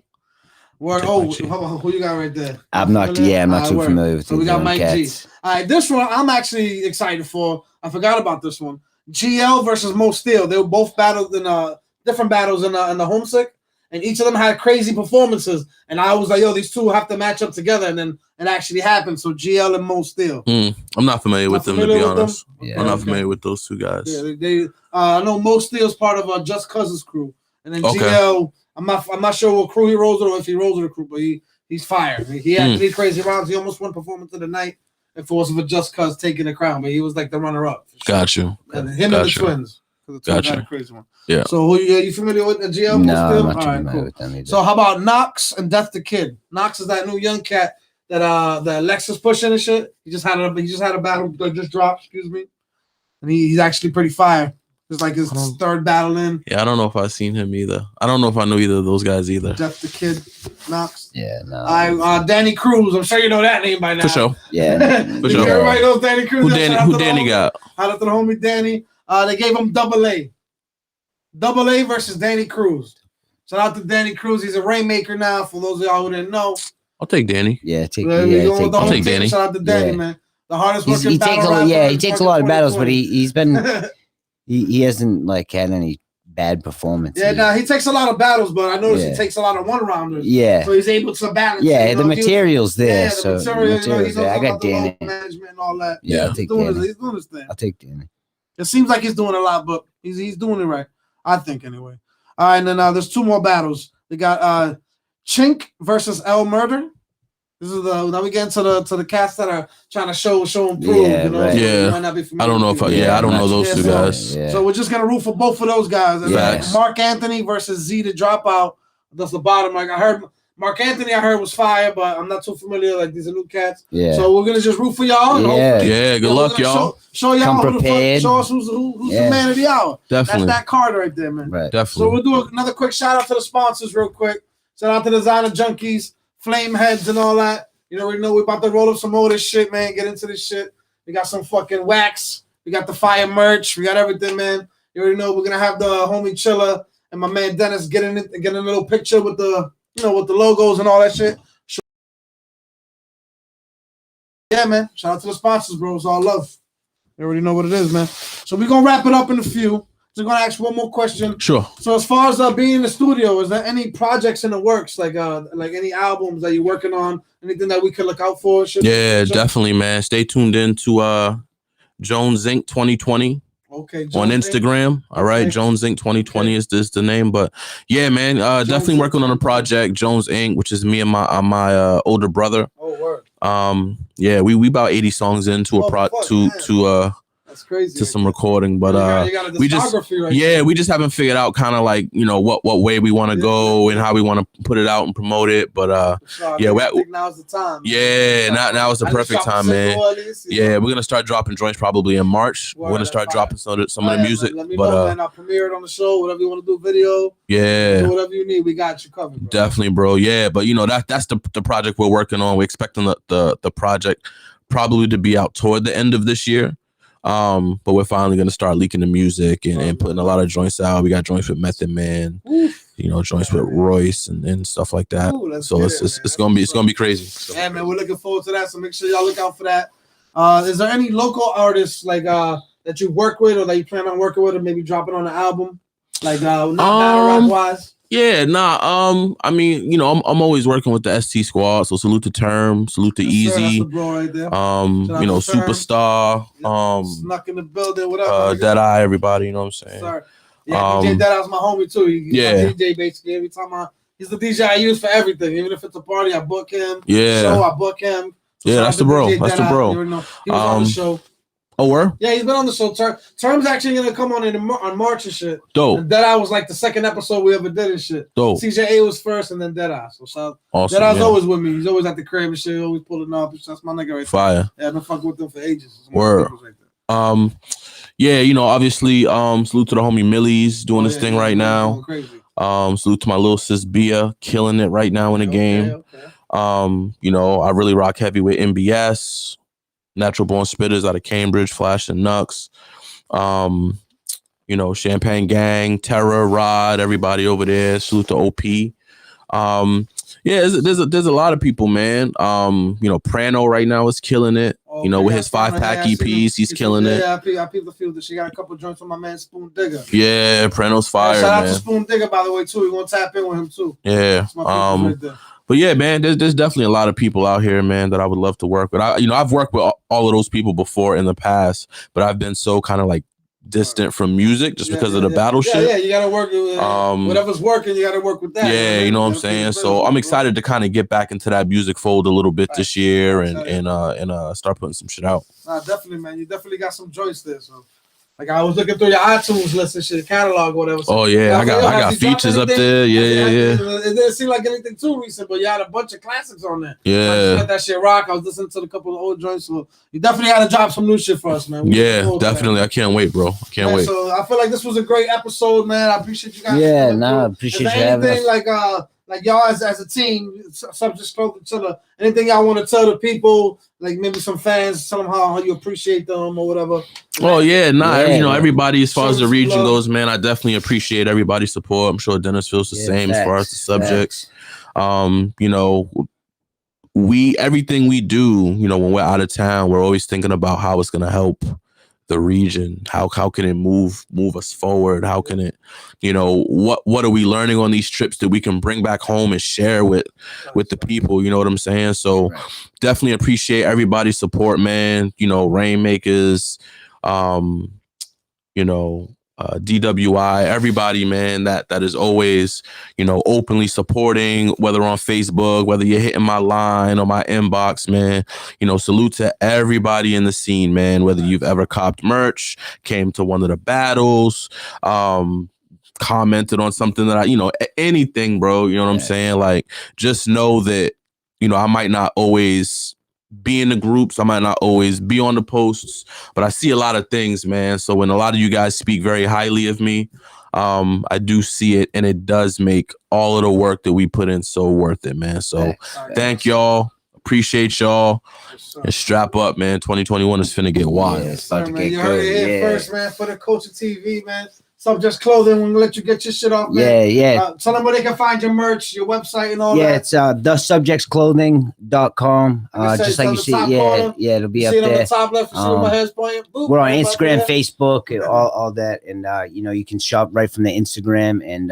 Who you got right there? I'm not too familiar with. So we got Mike G. All right, this one I'm actually excited for. I forgot about this one. GL versus Mo Steel. They were both battled in different battles in the Homesick, and each of them had crazy performances. And I was like, yo, these two have to match up together, and then it actually happened. So GL and Mo Steel. I'm not familiar with them, to be honest. I'm not familiar with those two guys. Yeah, I know Mo Steel's part of Just Cuz's crew. And then Okay. GL, I'm not sure what crew he rolls with or if he rolls with a crew, but he's fired. He had 3 crazy rounds. He almost won performance of the night. If it wasn't for Just Cuz taking the crown, but he was like the runner-up. Sure. Got you. And him and the Twins. The Twins had a crazy one. Yeah. So who you familiar with the GL? No, I'm not All right, familiar cool. with them either. So how about Knox and Death the Kid? Knox is that new young cat that Lexus pushing and shit. He just had a battle that just dropped. Excuse me, and he's actually pretty fire. It's like his third battle in. Yeah, I don't know if I've seen him either. I don't know if I know either of those guys either. Death the Kid, Knox. Yeah, no. Danny Cruz. I'm sure you know that name by now. For sure. Yeah. For sure. Everybody knows Danny Cruz. Who Danny got? Shout out to the homie Danny. They gave him double A. Double A versus Danny Cruz. Shout out to Danny Cruz. He's a rainmaker now. For those of y'all who didn't know. I'll take Danny. Yeah, I'll take Danny. Shout out to Danny, man. The hardest working he takes a lot of battles, but he's been he hasn't like had any bad performances. Yeah, he takes a lot of battles, but I noticed he takes a lot of one-rounders. Yeah. So he's able to balance. Yeah, the material's there. The material's there. I got Danny. Management and all that. Yeah, I'll take Danny. He's doing his thing. I'll take Danny. It seems like he's doing a lot, but he's doing it right. I think anyway. All right, and then there's 2 more battles. We got Chink versus L Murder. This is now we get into the cats that are trying to show and prove. Yeah, you know? right. Yeah. Might not be I don't know if I don't know those 2 guys. Yeah. So we're just gonna root for both of those guys. And Facts. Mark Anthony versus Z the Dropout. That's the bottom. Like I heard Mark Anthony, was fire, but I'm not too familiar. Like these are new cats. Yeah. So we're gonna just root for y'all. And Yeah. Good luck, y'all. Show y'all Come who the fuck, prepared. show us who's the man of the hour. Definitely. That's that card right there, man. Right. Definitely. So we'll do another quick shout out to the sponsors real quick. Shout out to Designer Junkies, Flame Heads, and all that. You know, we know we're about to roll up some more of this shit, man. Get into this shit. We got some fucking wax. We got the fire merch. We got everything, man. You already know we're gonna have the homie Chilla and my man Dennis getting a little picture with the with the logos and all that shit. Yeah, man. Shout out to the sponsors, bro. It's all love. You already know what it is, man. So we're gonna wrap it up in a few. So I'm gonna ask one more question. Sure. So as far as being in the studio, is there any projects in the works, like any albums that you're working on? Anything that we could look out for? Definitely, man. Stay tuned in to Jones Inc. 2020. Okay. On Instagram. All right. Jones Inc. 2020 is the name. But yeah, man, definitely working on a project, Jones Inc., which is me and my older brother. Oh, word. Yeah, we about 80 songs into that's crazy. To some recording, but you got a we just we just haven't figured out kind of like what way we want to go and how we want to put it out and promote it. But I think now's the time. Now is the perfect time, man. We're gonna start dropping joints probably in March. We're gonna start dropping some of the music. Let me know, man. I'll premiere it on the show. Whatever you want to do, video. Yeah. Do whatever you need, we got you covered. Bro. Definitely, bro. Yeah, but that's the project we're working on. We're expecting the project probably to be out toward the end of this year. But we're finally gonna start leaking the music and putting a lot of joints out. We got joints with Method Man, joints with Royce and stuff like that. So it's gonna be crazy. So. Yeah, man, we're looking forward to that. So make sure y'all look out for that. Is there any local artists like that you work with or that you plan on working with or maybe dropping on an album? Like not battle rap wise? Yeah, I mean, I'm always working with the ST squad. So salute to Term, salute to Easy. That's the bro right there. Superstar. Snuck in the building, whatever. Deadeye, everybody, you know what I'm saying? Sorry. Yeah, DJ Deadeye's my homie too. He's my DJ basically. Every time he's the DJ I use for everything. Even if it's a party, I book him. Yeah. Show, I book him. So that's the bro. That's the bro. He was on the show. Oh, where? Yeah, he's been on the show. Term's actually gonna come on March and shit. Dope. And Deadeye was like the second episode we ever did and shit. Dope. CJA was first and then Deadeye. So awesome, Deadeye's always with me. He's always at the crib and shit. Always pulling up. That's my nigga right Fire. there. Yeah, I've been fucking with them for ages. Word. Right there. Obviously, salute to the homie Millie's doing this thing right now. Salute to my little sis Bia, killing it right now in the game. Okay. I really rock heavy with MBS. Natural Born Spitters out of Cambridge, Flash and Nux. Champagne Gang, Terror, Rod, everybody over there. Salute to OP. There's a lot of people, man. Prano right now is killing it. With his 5-pack EPs, he's killing it. Yeah, I peeped the field. She got a couple joints with my man Spoon Digger. Yeah, Prano's fire, shout man. out to Spoon Digger, by the way, too. We're gonna tap in with him too. Yeah. But yeah, man, there's definitely a lot of people out here, man, that I would love to work with. I've worked with all of those people before in the past, but I've been so kind of like distant from music just because of the battle shit. Yeah, you gotta work with whatever's working, you gotta work with that. Yeah, you know what I'm saying? So I'm excited to kind of get back into that music fold a little bit this year and start putting some shit out. Nah, definitely, man. You definitely got some joints there. So like I was looking through your iTunes list and shit, catalog or whatever. So, I got features up there. Yeah. It didn't seem like anything too recent, but you had a bunch of classics on there. Yeah. I just let that shit rock. I was listening to a couple of old joints, so you definitely had to drop some new shit for us, man. Definitely. I can't wait, bro. I can't wait. So I feel like this was a great episode, man. I appreciate you guys. Yeah, I appreciate you having us. Like y'all as a team, Subjects Clothing, Chilla, anything y'all want to tell the people, like maybe some fans, tell them how you appreciate them or whatever. Everybody as far as the region goes, man, I definitely appreciate everybody's support. I'm sure Dennis feels the same as far as the subjects. Everything we do, when we're out of town, we're always thinking about how it's gonna help the region. How can it move us forward? How can it, what are we learning on these trips that we can bring back home and share with the people? You know what I'm saying? So definitely appreciate everybody's support, man. Rainmakers, DWI, everybody, man, that is always, openly supporting, whether on Facebook, whether you're hitting my line or my inbox, man. Salute to everybody in the scene, man, whether you've ever copped merch, came to one of the battles, commented on something that anything, bro, you know what I'm saying? Like, just know that, I might not always be in the groups, I might not always be on the posts, but I see a lot of things, man. So when a lot of you guys speak very highly of me, I do see it, and it does make all of the work that we put in so worth it, man. So thank y'all. Appreciate y'all. And strap up, man. 2021 is finna get wild. It's about to get good. You heard it here first, man, for the Culture TV, man. Subjects Clothing, we're gonna let you get your shit off, man. Tell them where they can find your merch, your website, and all that. It's thesubjectsclothing.com. Just like you see, it'll be up there. On the top left, you see my head's pointing. We're on Instagram, Facebook, and all that, and you can shop right from the Instagram, and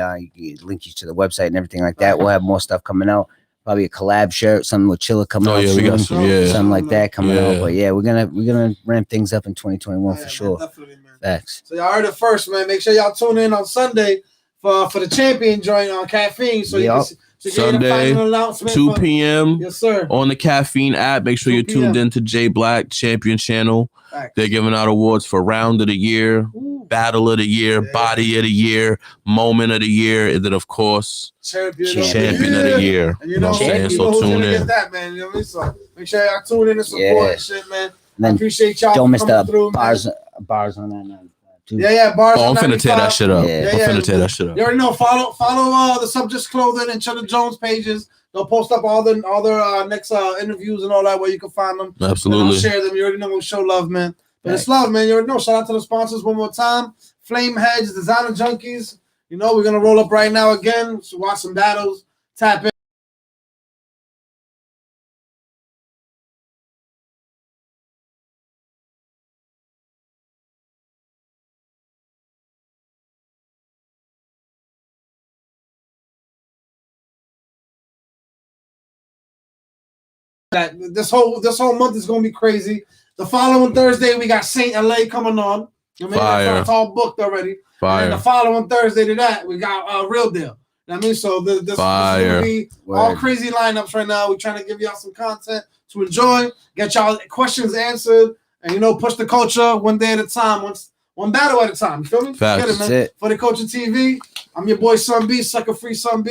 link you to the website and everything like that. We'll have more stuff coming out. Probably a collab shirt, something with Chilla coming out. We got something like that coming out. But we're gonna ramp things up in 2021 for sure. Man, definitely, man. Facts. So y'all heard it first, man. Make sure y'all tune in on Sunday for the champion joint on Caffeine. So you can Sunday, 2 p.m. Yes, sir. On the Caffeine app. Make sure you're tuned in to J Black Champion Channel. Facts. They're giving out awards for Round of the Year, Battle of the Year, Body of the Year, Moment of the Year, and then of course Champion of the Year. And you know what I'm saying? So tune in. That, man. You know what I mean? So make sure y'all tune in and support and shit, man. I appreciate y'all. Don't miss the bars on that night. Bars. I'm finna tear that shit up. I'm finna tear that shit up. You already know. Follow the Subjects Clothing and Chilla Jones pages. They'll post up all their next interviews and all that where you can find them. Absolutely. And share them. You already know we'll show love, man. But it's love, man. You already know. Shout out to the sponsors one more time. Flame Hedge, Designer Junkies. We're gonna roll up right now again. So watch some battles. Tap in. That this whole month is gonna be crazy. The following Thursday we got Saint LA coming on. Fire. It's all booked already. Fire. And the following Thursday to that we got Real Deal. I mean, so this is gonna be all crazy lineups right now. We're trying to give y'all some content to enjoy, get y'all questions answered, and push the culture one day at a time, one battle at a time. You feel me? Facts. Get it, man. For the Culture TV, I'm your boy Sun B, Sucker Free Sun B.